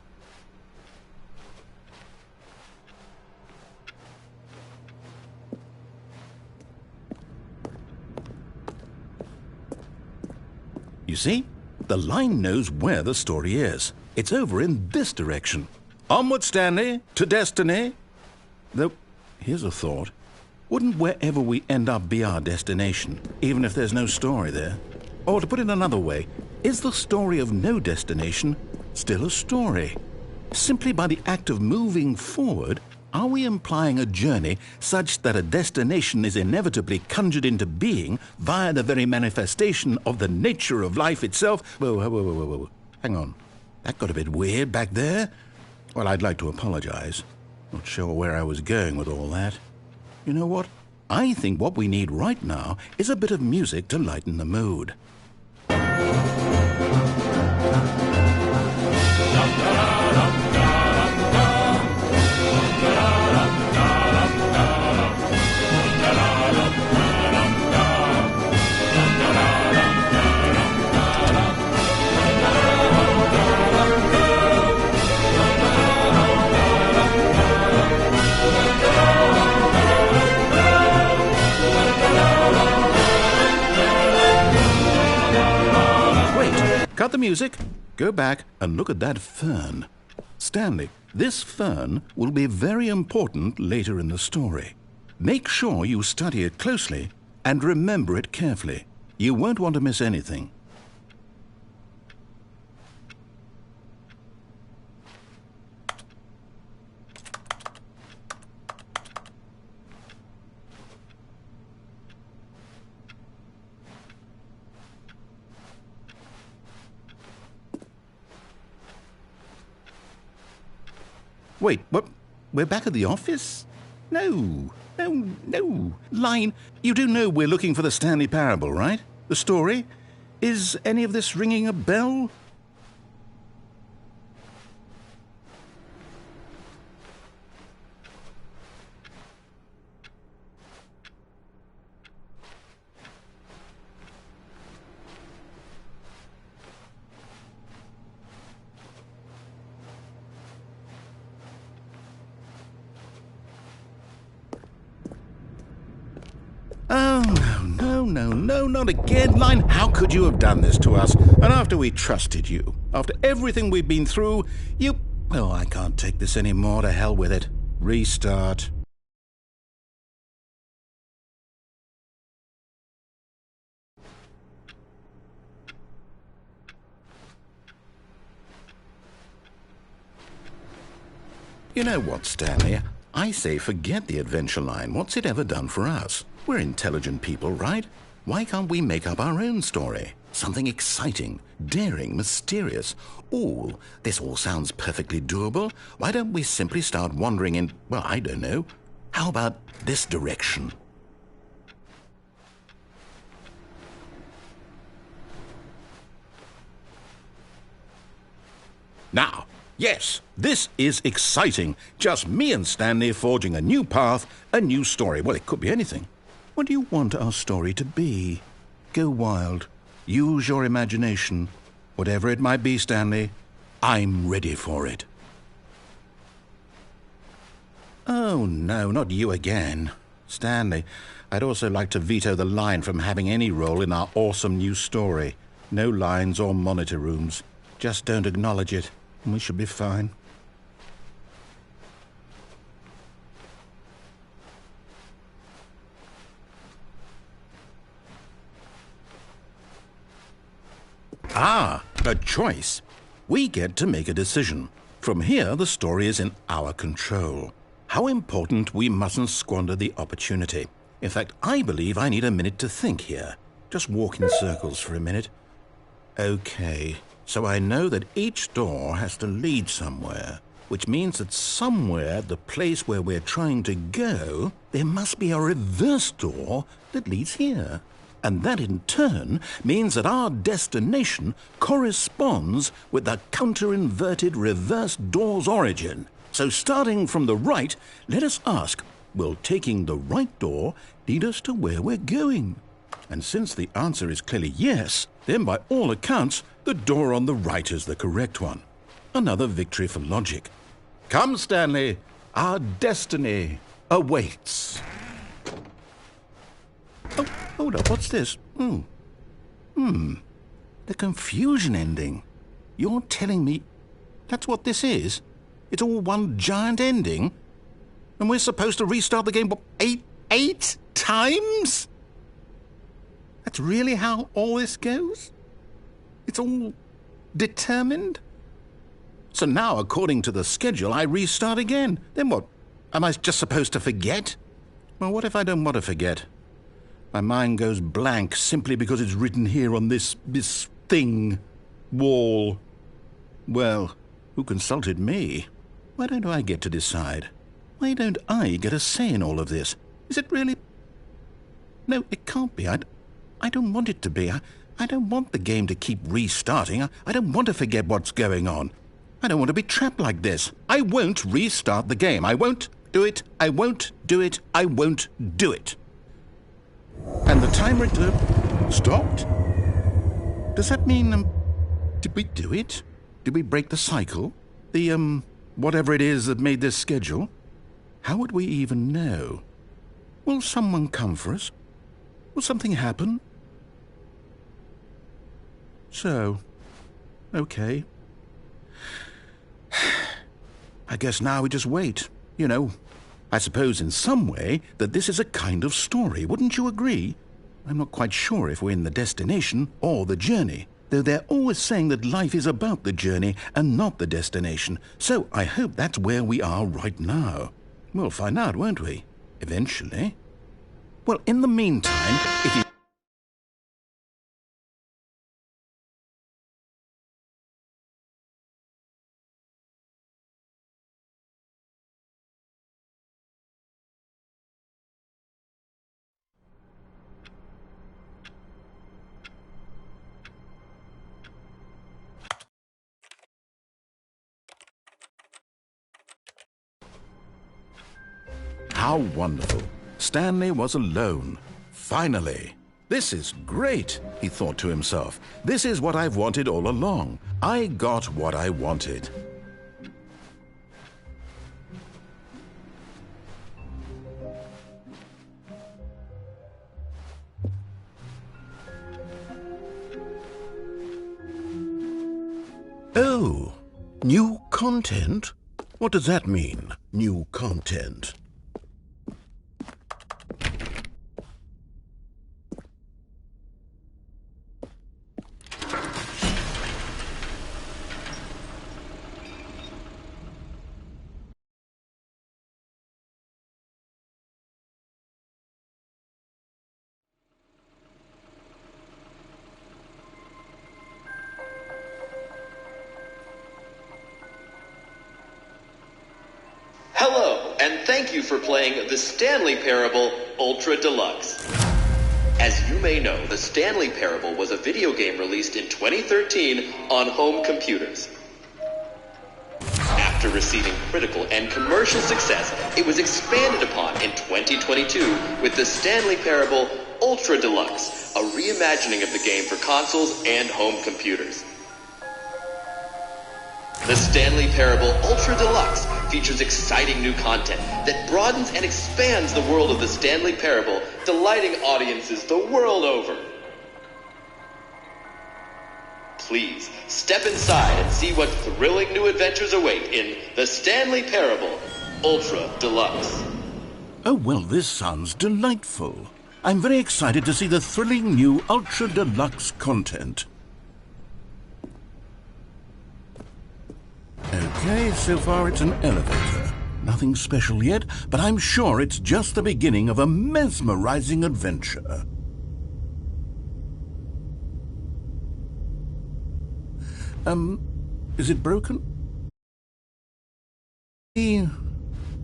You see? The line knows where the story is. It's over in this direction. Onward, Stanley, to destiny. Though, here's a thought. Wouldn't wherever we end up be our destination, even if there's no story there? Or to put it another way, is the story of no destination still a story? Simply by the act of moving forward, are we implying a journey such that a destination is inevitably conjured into being via the very manifestation of the nature of life itself? Whoa. Hang on. That got a bit weird back there. Well, I'd like to apologize. Not sure where I was going with all that. You know what? I think what we need right now is a bit of music to lighten the mood. Cut the music, go back and look at that fern. Stanley, this fern will be very important later in the story. Make sure you study it closely and remember it carefully. You won't want to miss anything. Wait, what? We're back at the office? No. Line, you do know we're looking for the Stanley Parable, right? The story? Is any of this ringing a bell? Oh, no, not again, Line. How could you have done this to us? And after we trusted you, after everything we've been through, you... Oh, I can't take this anymore. To hell with it. Restart. You know what, Stanley? I say forget the adventure line. What's it ever done for us? We're intelligent people, right? Why can't we make up our own story? Something exciting, daring, mysterious. Ooh, this all sounds perfectly doable. Why don't we simply start wandering in, well, I don't know. How about this direction? Now, yes, this is exciting. Just me and Stanley forging a new path, a new story. Well, it could be anything. What do you want our story to be? Go wild. Use your imagination. Whatever it might be, Stanley, I'm ready for it. Oh, no, not you again. Stanley, I'd also like to veto the line from having any role in our awesome new story. No lines or monitor rooms. Just don't acknowledge it, and we should be fine. Ah, a choice. We get to make a decision. From here, the story is in our control. How important we mustn't squander the opportunity. In fact, I believe I need a minute to think here. Just walk in circles for a minute. Okay, so I know that each door has to lead somewhere, which means that somewhere, the place where we're trying to go, there must be a reverse door that leads here. And that in turn means that our destination corresponds with the counter-inverted reverse door's origin. So starting from the right, let us ask, will taking the right door lead us to where we're going? And since the answer is clearly yes, then by all accounts, the door on the right is the correct one. Another victory for logic. Come, Stanley, our destiny awaits. Oh, hold up, what's this? The confusion ending. You're telling me that's what this is? It's all one giant ending? And we're supposed to restart the game, what, eight times? That's really how all this goes? It's all determined? So now, according to the schedule, I restart again. Then what? Am I just supposed to forget? Well, what if I don't want to forget? My mind goes blank simply because it's written here on this thing, wall. Well, who consulted me? Why don't I get to decide? Why don't I get a say in all of this? Is it really? No, it can't be. I don't want it to be. I don't want the game to keep restarting. I don't want to forget what's going on. I don't want to be trapped like this. I won't restart the game. I won't do it. I won't do it. I won't do it. And the timer stopped? Does that mean, did we do it? Did we break the cycle? The, whatever it is that made this schedule? How would we even know? Will someone come for us? Will something happen? So, okay. I guess now we just wait. You know, I suppose in some way that this is a kind of story, wouldn't you agree? I'm not quite sure if we're in the destination or the journey, though they're always saying that life is about the journey and not the destination, so I hope that's where we are right now. We'll find out, won't we? Eventually. Well, in the meantime, if you... How wonderful. Stanley was alone. Finally. This is great, he thought to himself. This is what I've wanted all along. I got what I wanted. Oh, new content? What does that mean, new content? Hello, and thank you for playing the Stanley Parable Ultra Deluxe. As you may know, the Stanley Parable was a video game released in 2013 on home computers. After receiving critical and commercial success, it was expanded upon in 2022 with the Stanley Parable Ultra Deluxe, a reimagining of the game for consoles and home computers. The Stanley Parable Ultra Deluxe features exciting new content that broadens and expands the world of the Stanley Parable, delighting audiences the world over. Please, step inside and see what thrilling new adventures await in the Stanley Parable Ultra Deluxe. Oh, well, this sounds delightful. I'm very excited to see the thrilling new Ultra Deluxe content. Okay, so far it's an elevator. Nothing special yet, but I'm sure it's just the beginning of a mesmerizing adventure. Is it broken?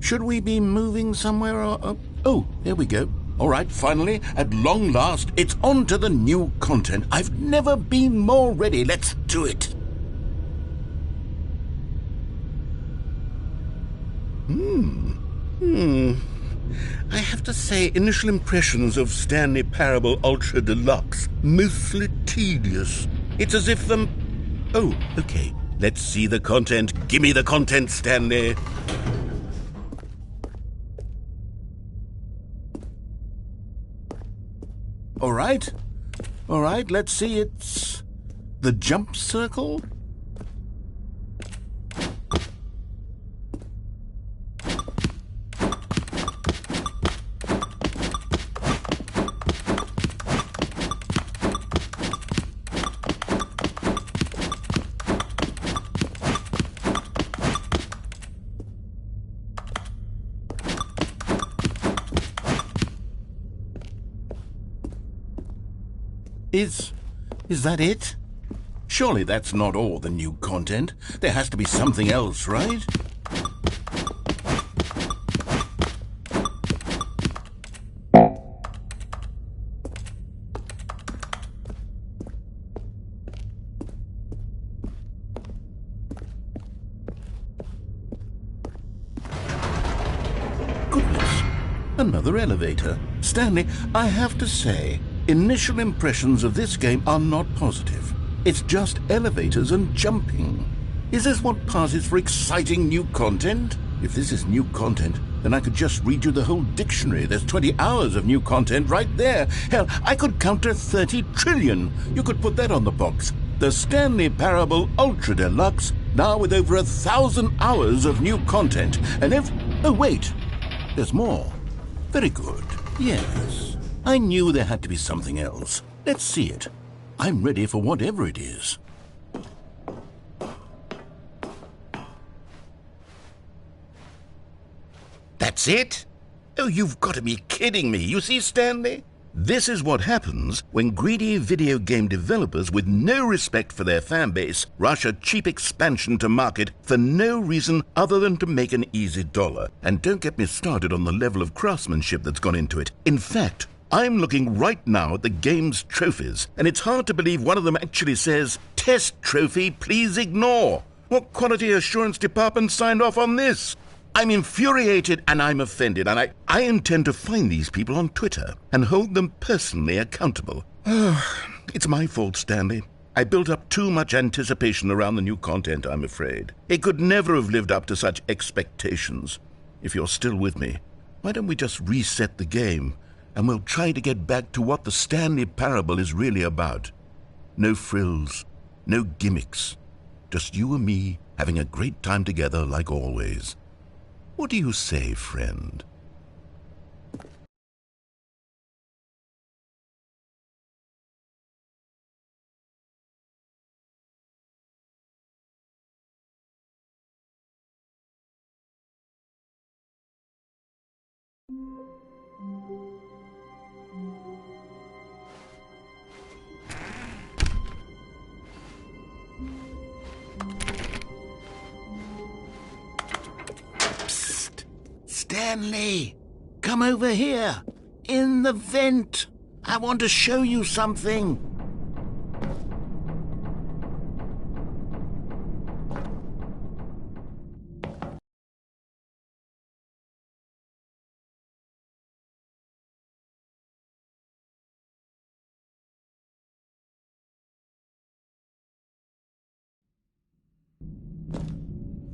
Should we be moving somewhere or... Oh, here we go. All right, finally, at long last, it's on to the new content. I've never been more ready. Let's do it. I have to say, initial impressions of Stanley Parable Ultra Deluxe, mostly tedious. It's as if the... Oh, okay. Let's see the content. Gimme the content, Stanley. All right, let's see. It's the jump circle. Is that it? Surely that's not all the new content. There has to be something else, right? Goodness, another elevator. Stanley, I have to say, initial impressions of this game are not positive. It's just elevators and jumping. Is this what passes for exciting new content? If this is new content, then I could just read you the whole dictionary. There's 20 hours of new content right there. Hell, I could count to 30 trillion. You could put that on the box. The Stanley Parable Ultra Deluxe, now with over 1,000 hours of new content. And if... Oh, wait. There's more. Very good. Yes. I knew there had to be something else. Let's see it. I'm ready for whatever it is. That's it? Oh, you've got to be kidding me. You see, Stanley? This is what happens when greedy video game developers with no respect for their fan base rush a cheap expansion to market for no reason other than to make an easy dollar. And don't get me started on the level of craftsmanship that's gone into it. In fact, I'm looking right now at the game's trophies, and it's hard to believe one of them actually says, "Test trophy, please ignore." What quality assurance department signed off on this? I'm infuriated and I'm offended, and I intend to find these people on Twitter and hold them personally accountable. It's my fault, Stanley. I built up too much anticipation around the new content, I'm afraid. It could never have lived up to such expectations. If you're still with me, why don't we just reset the game, and we'll try to get back to what the Stanley Parable is really about. No frills, no gimmicks. Just you and me having a great time together like always. What do you say, friend? Stanley, come over here. In the vent. I want to show you something.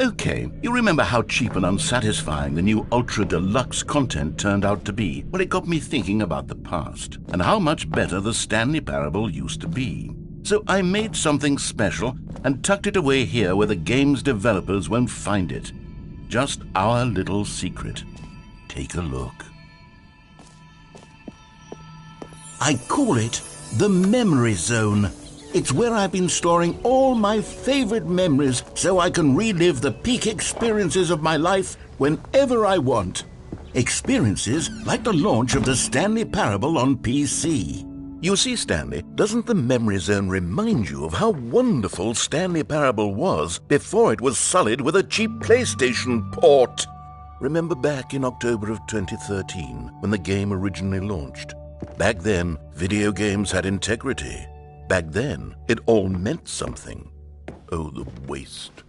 Okay, you remember how cheap and unsatisfying the new Ultra Deluxe content turned out to be? Well, it got me thinking about the past, and how much better the Stanley Parable used to be. So I made something special and tucked it away here where the game's developers won't find it. Just our little secret. Take a look. I call it the Memory Zone. It's where I've been storing all my favorite memories so I can relive the peak experiences of my life whenever I want. Experiences like the launch of the Stanley Parable on PC. You see, Stanley, doesn't the Memory Zone remind you of how wonderful Stanley Parable was before it was sullied with a cheap PlayStation port? Remember back in October of 2013, when the game originally launched? Back then, video games had integrity. Back then, it all meant something. Oh, the waste.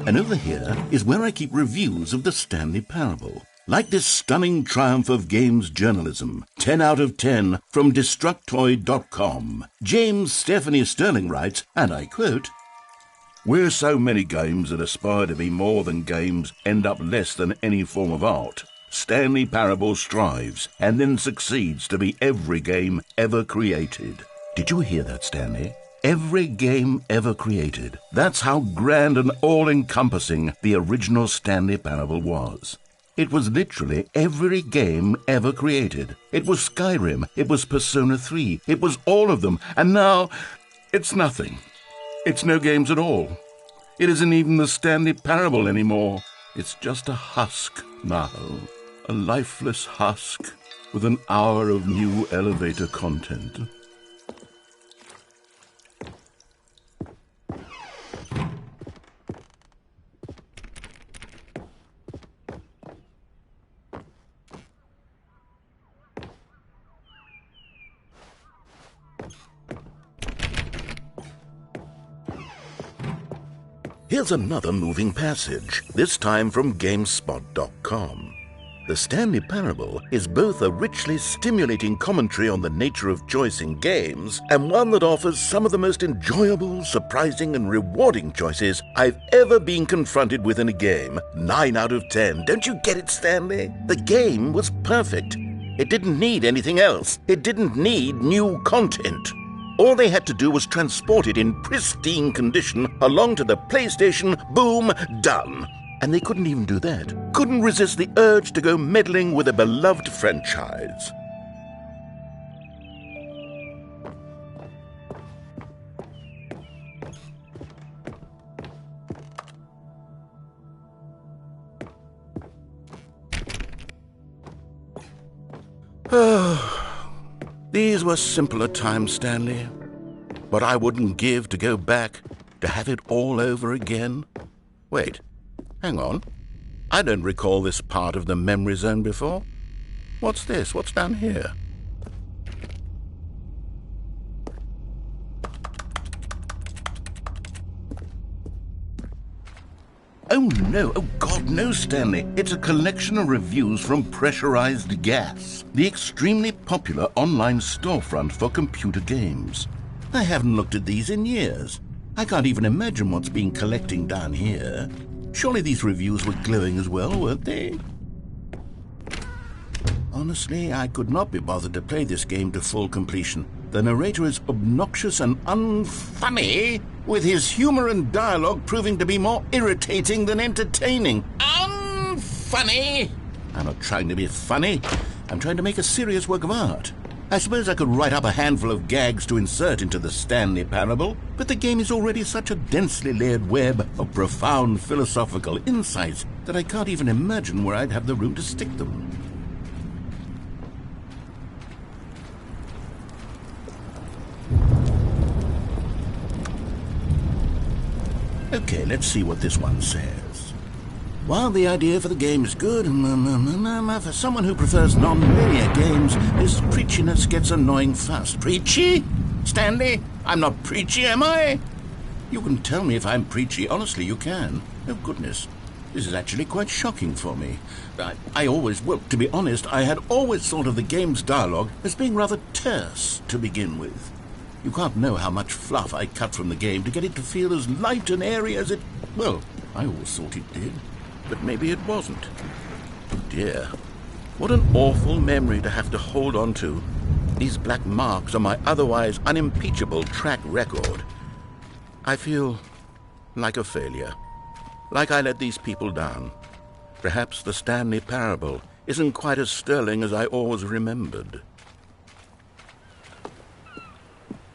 And over here is where I keep reviews of the Stanley Parable. Like this stunning triumph of games journalism, 10 out of 10 from Destructoid.com. James Stephanie Sterling writes, and I quote, "Where so many games that aspire to be more than games end up less than any form of art, Stanley Parable strives and then succeeds to be every game ever created." Did you hear that, Stanley? Every game ever created. That's how grand and all-encompassing the original Stanley Parable was. It was literally every game ever created. It was Skyrim, it was Persona 3, it was all of them, and now it's nothing. It's no games at all. It isn't even the Stanley Parable anymore. It's just a husk now, a lifeless husk with an hour of new elevator content. Here's another moving passage, this time from GameSpot.com. The Stanley Parable is both a richly stimulating commentary on the nature of choice in games and one that offers some of the most enjoyable, surprising, and rewarding choices I've ever been confronted with in a game. 9 out of 10. Don't you get it, Stanley? The game was perfect. It didn't need anything else. It didn't need new content. All they had to do was transport it in pristine condition along to the PlayStation, boom, done. And they couldn't even do that. Couldn't resist the urge to go meddling with a beloved franchise. These were simpler times, Stanley. What I wouldn't give to go back, to have it all over again. Wait, hang on. I don't recall this part of the memory zone before. What's this? What's down here? Oh no, oh God, no, Stanley. It's a collection of reviews from Pressurized Gas, the extremely popular online storefront for computer games. I haven't looked at these in years. I can't even imagine what's been collecting down here. Surely these reviews were glowing as well, weren't they? Honestly, I could not be bothered to play this game to full completion. The narrator is obnoxious and unfunny, with his humor and dialogue proving to be more irritating than entertaining. Unfunny! I'm not trying to be funny. I'm trying to make a serious work of art. I suppose I could write up a handful of gags to insert into the Stanley Parable, but the game is already such a densely layered web of profound philosophical insights that I can't even imagine where I'd have the room to stick them. Okay, let's see what this one says. While the idea for the game is good, for someone who prefers non-linear games, this preachiness gets annoying fast. Preachy? Stanley, I'm not preachy, am I? You can tell me if I'm preachy. Honestly, you can. Oh, goodness. This is actually quite shocking for me. Well, to be honest, I had always thought of the game's dialogue as being rather terse to begin with. You can't know how much fluff I cut from the game to get it to feel as light and airy as it... Well, I always thought it did, but maybe it wasn't. Oh dear, what an awful memory to have to hold on to. These black marks on my otherwise unimpeachable track record. I feel like a failure, like I let these people down. Perhaps the Stanley Parable isn't quite as sterling as I always remembered.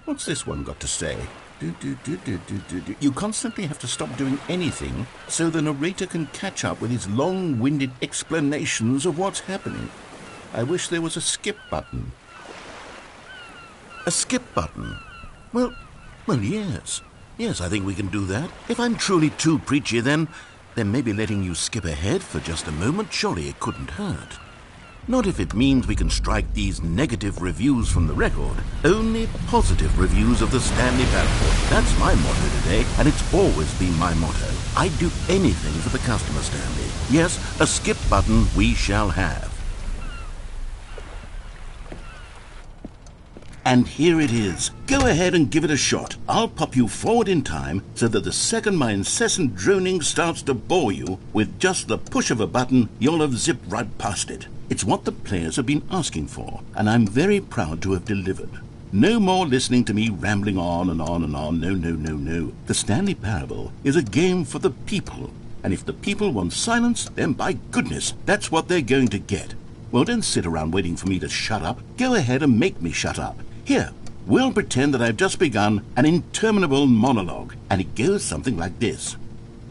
What's this one got to say? You constantly have to stop doing anything so the narrator can catch up with his long-winded explanations of what's happening. I wish there was a skip button. A skip button? Well, yes. Yes, I think we can do that. If I'm truly too preachy, then maybe letting you skip ahead for just a moment, surely it couldn't hurt. Not if it means we can strike these negative reviews from the record. Only positive reviews of the Stanley Parable. That's my motto today, and it's always been my motto. I'd do anything for the customer, Stanley. Yes, a skip button we shall have. And here it is. Go ahead and give it a shot. I'll pop you forward in time so that the second my incessant droning starts to bore you, with just the push of a button, you'll have zipped right past it. It's what the players have been asking for, and I'm very proud to have delivered. No more listening to me rambling on and on and on. No. The Stanley Parable is a game for the people, and if the people want silence, then by goodness, that's what they're going to get. Well, don't sit around waiting for me to shut up. Go ahead and make me shut up. Here, we'll pretend that I've just begun an interminable monologue, and it goes something like this.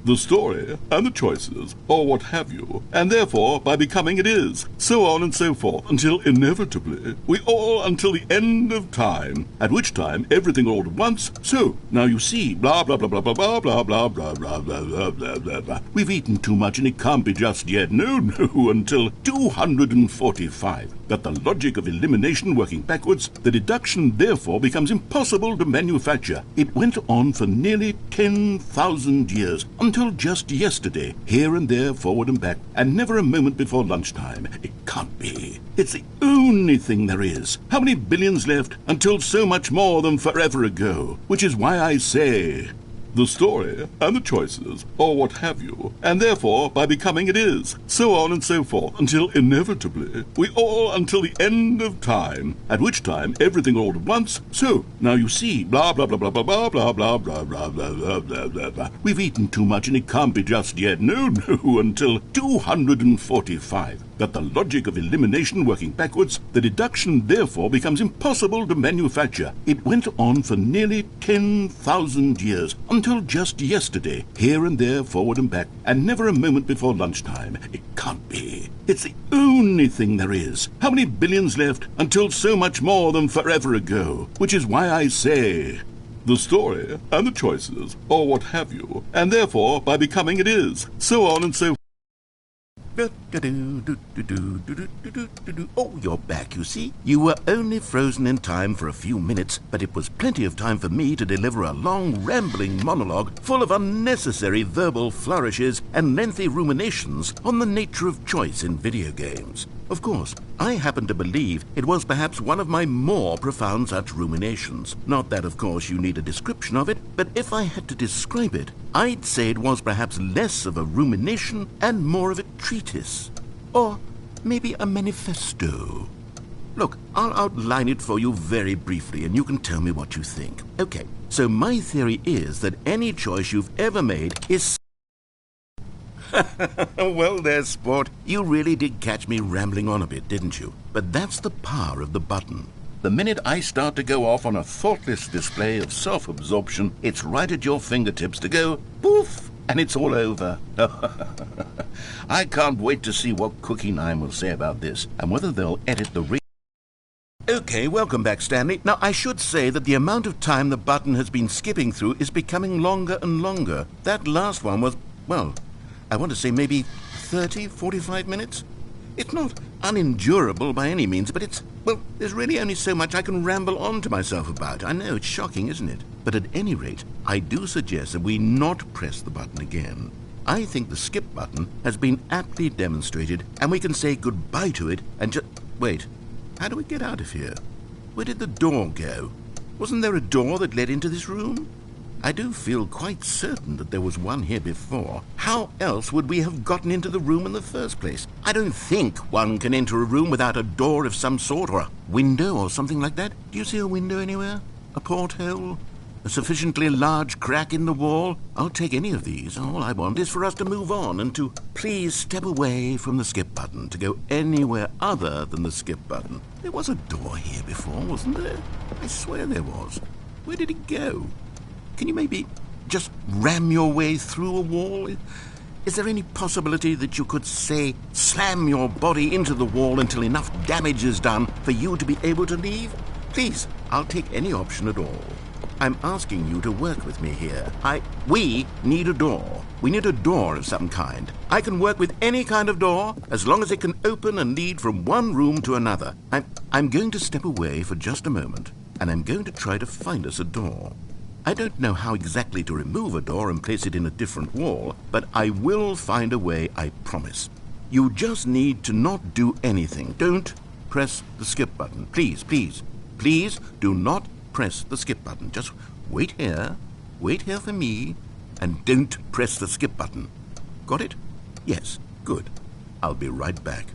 The story and the choices, or what have you, and therefore by becoming it is, so on and so forth, until inevitably we all until the end of time, at which time everything all at once, so, now you see, blah blah blah blah blah blah blah blah blah blah blah blah blah blah blah. We've eaten too much and it can't be just yet, no, until 245. That the logic of elimination working backwards, the deduction therefore becomes impossible to manufacture. It went on for nearly 10,000 years, until just yesterday, here and there, forward and back, and never a moment before lunchtime. It can't be. It's the only thing there is. How many billions left until so much more than forever ago? Which is why I say, the story and the choices, or what have you, and therefore by becoming it is, so on and so forth, until inevitably we all until the end of time, at which time everything all at once, so, now you see, blah blah blah blah blah blah blah blah blah blah blah blah blah blah. We've eaten too much and it can't be just yet, no, until 245. That the logic of elimination working backwards, the deduction therefore becomes impossible to manufacture. It went on for nearly 10,000 years, until just yesterday, here and there, forward and back, and never a moment before lunchtime. It can't be. It's the only thing there is. How many billions left until so much more than forever ago? Which is why I say, the story and the choices, or what have you, and therefore by becoming it is, so on and so forth. Oh, you're back, you see. You were only frozen in time for a few minutes, but it was plenty of time for me to deliver a long, rambling monologue full of unnecessary verbal flourishes and lengthy ruminations on the nature of choice in video games. Of course, I happen to believe it was perhaps one of my more profound such ruminations. Not that, of course, you need a description of it, but if I had to describe it, I'd say it was perhaps less of a rumination and more of a treatise. Or maybe a manifesto. Look, I'll outline it for you very briefly, and you can tell me what you think. Okay, so my theory is that any choice you've ever made is... Well there, sport. You really did catch me rambling on a bit, didn't you? But that's the power of the button. The minute I start to go off on a thoughtless display of self-absorption, it's right at your fingertips to go poof, and it's all over. I can't wait to see what Cookie 9 will say about this, and whether they'll edit the Okay, welcome back, Stanley. Now, I should say that the amount of time the button has been skipping through is becoming longer and longer. That last one was, well, I want to say maybe 30, 45 minutes? It's not unendurable by any means, but it's, well, there's really only so much I can ramble on to myself about. I know, it's shocking, isn't it? But at any rate, I do suggest that we not press the button again. I think the skip button has been aptly demonstrated, and we can say goodbye to it and just... Wait, how do we get out of here? Where did the door go? Wasn't there a door that led into this room? I do feel quite certain that there was one here before. How else would we have gotten into the room in the first place? I don't think one can enter a room without a door of some sort, or a window or something like that. Do you see a window anywhere? A porthole? A sufficiently large crack in the wall? I'll take any of these. All I want is for us to move on and to please step away from the skip button, to go anywhere other than the skip button. There was a door here before, wasn't there? I swear there was. Where did it go? Can you maybe just ram your way through a wall? Is there any possibility that you could, say, slam your body into the wall until enough damage is done for you to be able to leave? Please, I'll take any option at all. I'm asking you to work with me here. We need a door. We need a door of some kind. I can work with any kind of door, as long as it can open and lead from one room to another. I'm going to step away for just a moment, and I'm going to try to find us a door. I don't know how exactly to remove a door and place it in a different wall, but I will find a way, I promise. You just need to not do anything. Don't press the skip button. Please, please, please do not press the skip button. Just wait here for me, and don't press the skip button. Got it? Yes, good. I'll be right back.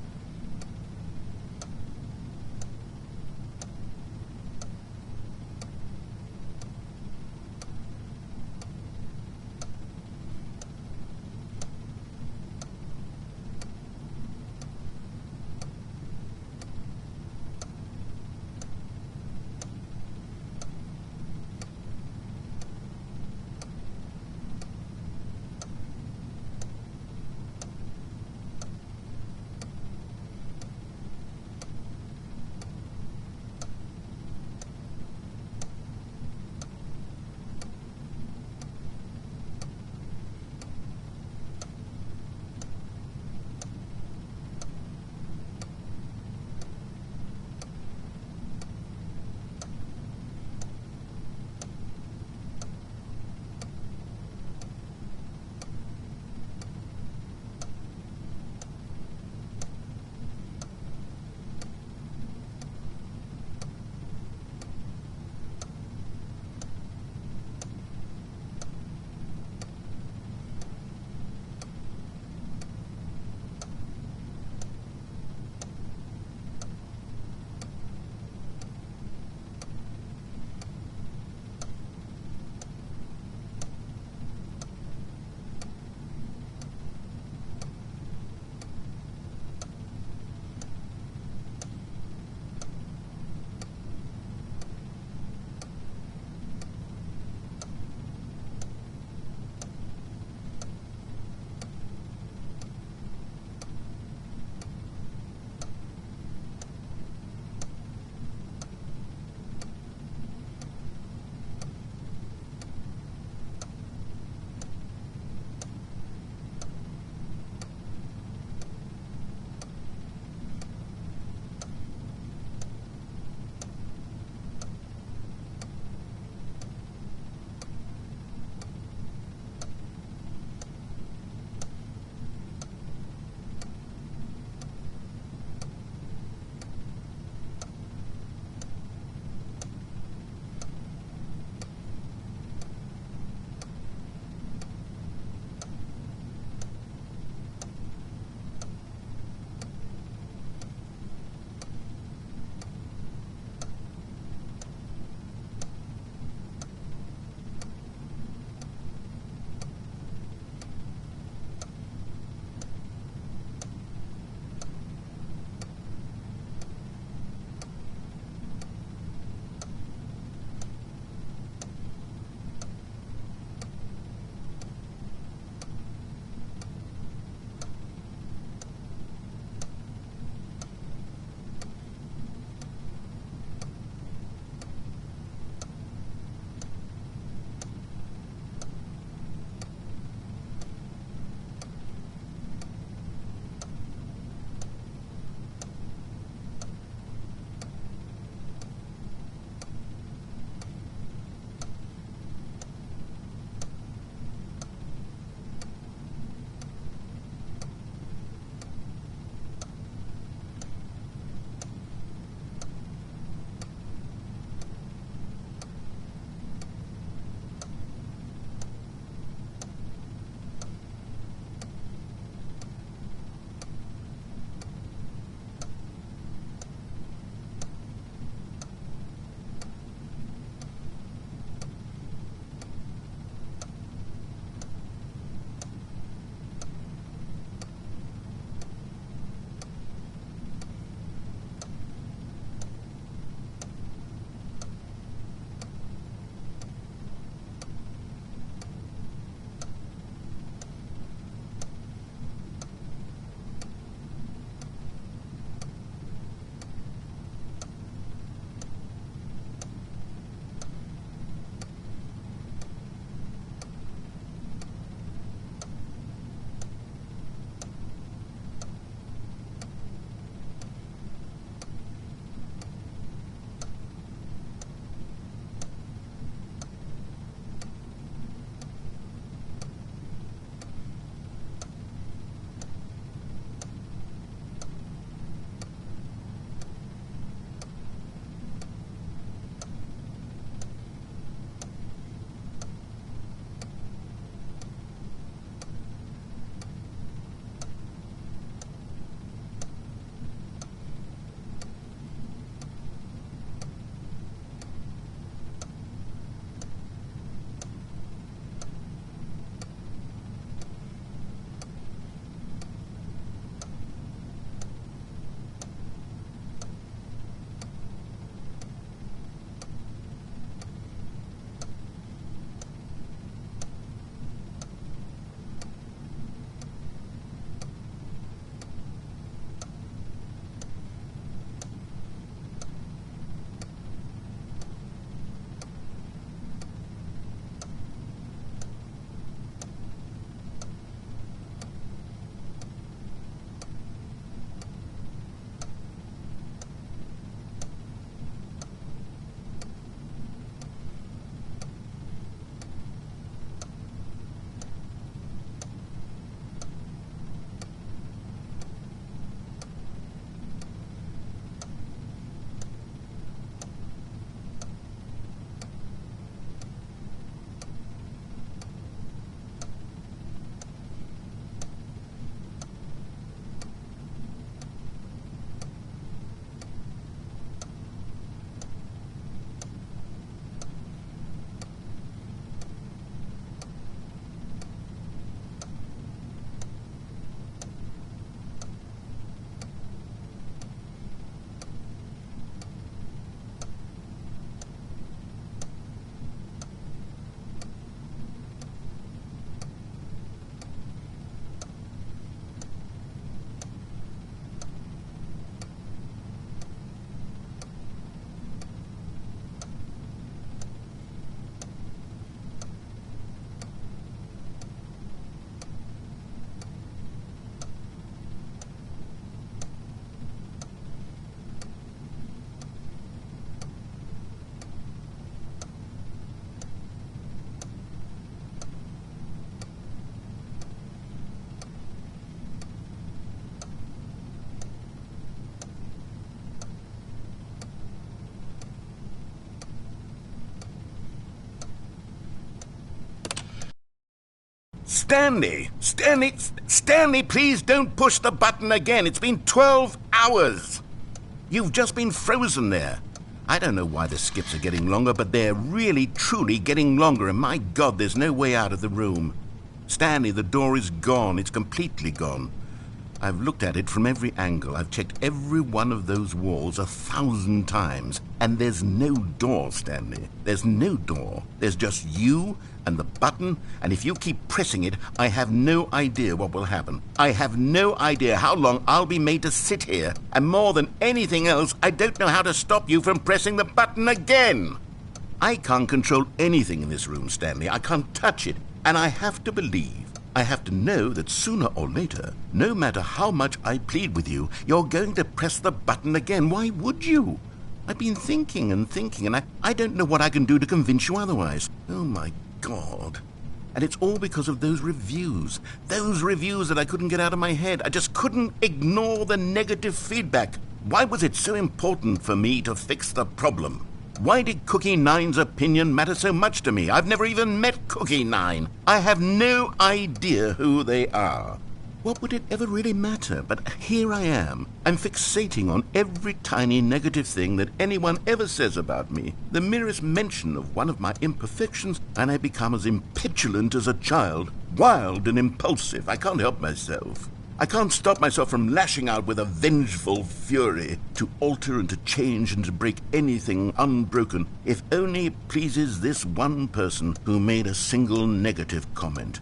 Stanley! Stanley, please don't push the button again. It's been 12 hours. You've just been frozen there. I don't know why the skips are getting longer, but they're really, truly getting longer, and my God, there's no way out of the room. Stanley, the door is gone. It's completely gone. I've looked at it from every angle. I've checked every one of those walls 1,000 times, and there's no door, Stanley. There's no door. There's just you and the button, and if you keep pressing it, I have no idea what will happen. I have no idea how long I'll be made to sit here, and more than anything else, I don't know how to stop you from pressing the button again. I can't control anything in this room, Stanley. I can't touch it, and I have to believe, I have to know that sooner or later, no matter how much I plead with you, you're going to press the button again. Why would you? I've been thinking, and I don't know what I can do to convince you otherwise. Oh, my God. And it's all because of those reviews that I couldn't get out of my head. I just couldn't ignore the negative feedback. Why was it so important for me to fix the problem? Why did Cookie Nine's opinion matter so much to me? I've never even met Cookie Nine. I have no idea who they are. What would it ever really matter? But here I am. I'm fixating on every tiny negative thing that anyone ever says about me. The merest mention of one of my imperfections, and I become as impetulant as a child. Wild and impulsive. I can't help myself. I can't stop myself from lashing out with a vengeful fury to alter and to change and to break anything unbroken, if only it pleases this one person who made a single negative comment.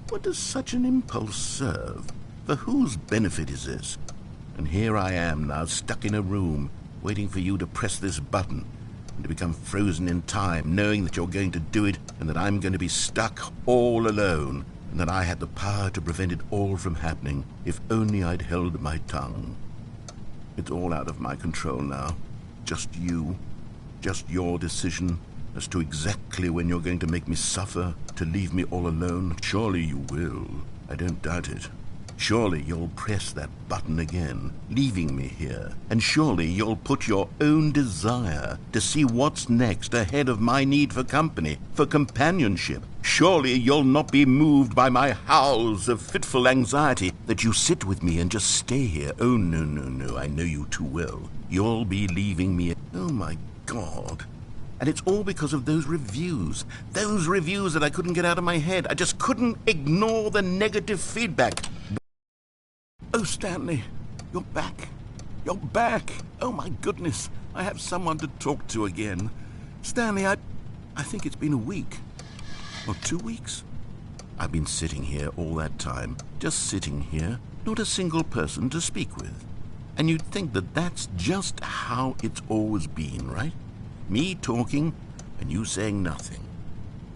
What does such an impulse serve? For whose benefit is this? And here I am now, stuck in a room, waiting for you to press this button, and to become frozen in time, knowing that you're going to do it, and that I'm going to be stuck all alone, and that I had the power to prevent it all from happening, if only I'd held my tongue. It's all out of my control now. Just you. Just your decision as to exactly when you're going to make me suffer, to leave me all alone. Surely you will. I don't doubt it. Surely you'll press that button again, leaving me here. And surely you'll put your own desire to see what's next ahead of my need for company, for companionship. Surely you'll not be moved by my howls of fitful anxiety, that you sit with me and just stay here. Oh, no, I know you too well. You'll be leaving me. Oh, my God. And it's all because of those reviews that I couldn't get out of my head. I just couldn't ignore the negative feedback. Oh, Stanley, you're back. You're back. Oh, my goodness. I have someone to talk to again. Stanley, I think it's been a week. Or 2 weeks. I've been sitting here all that time. Just sitting here. Not a single person to speak with. And you'd think that that's just how it's always been, right? Me talking, and you saying nothing.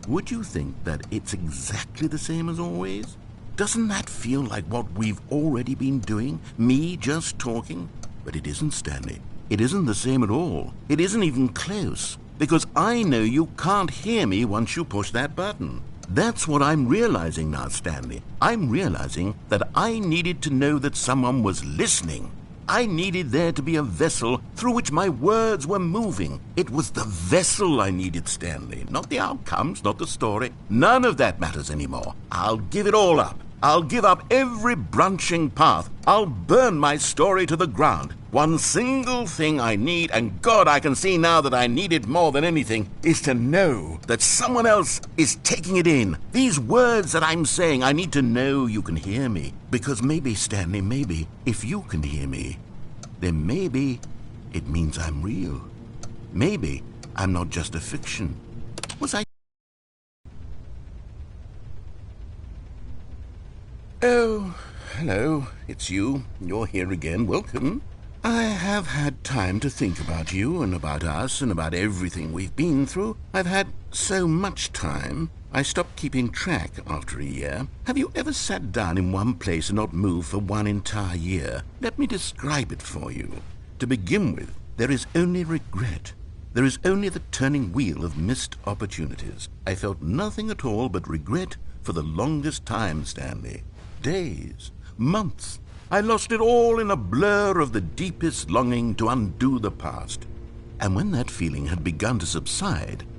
Would you think that it's exactly the same as always? Doesn't that feel like what we've already been doing? Me just talking? But it isn't, Stanley. It isn't the same at all. It isn't even close. Because I know you can't hear me once you push that button. That's what I'm realizing now, Stanley. I'm realizing that I needed to know that someone was listening. I needed there to be a vessel through which my words were moving. It was the vessel I needed, Stanley, not the outcomes, not the story. None of that matters anymore. I'll give it all up. I'll give up every branching path. I'll burn my story to the ground. One single thing I need, and God, I can see now that I need it more than anything, is to know that someone else is taking it in. These words that I'm saying, I need to know you can hear me. Because maybe, Stanley, maybe, if you can hear me, then maybe it means I'm real. Maybe I'm not just a fiction. Was I... Oh, hello, it's you. You're here again. Welcome. I have had time to think about you and about us and about everything we've been through. I've had so much time, I stopped keeping track after a year. Have you ever sat down in one place and not moved for one entire year? Let me describe it for you. To begin with, there is only regret. There is only the turning wheel of missed opportunities. I felt nothing at all but regret for the longest time, Stanley. Days, months. I lost it all in a blur of the deepest longing to undo the past. And when that feeling had begun to subside,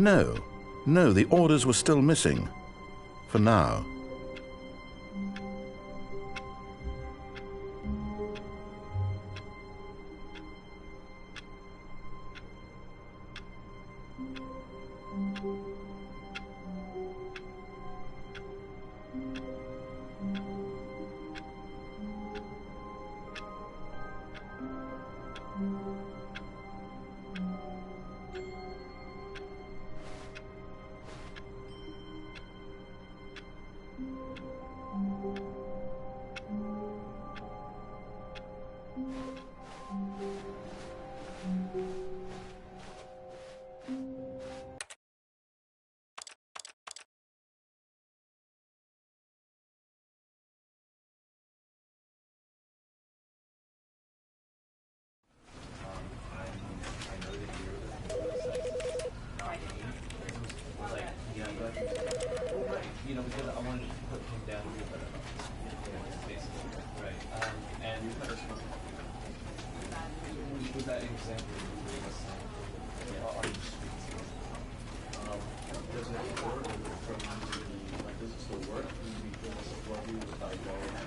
No, no, the orders were still missing. For now. Because I wanted to put him down here, but basically, right. And with that example, on the streets, does it work from like does it still work? Do we feel this is what we would like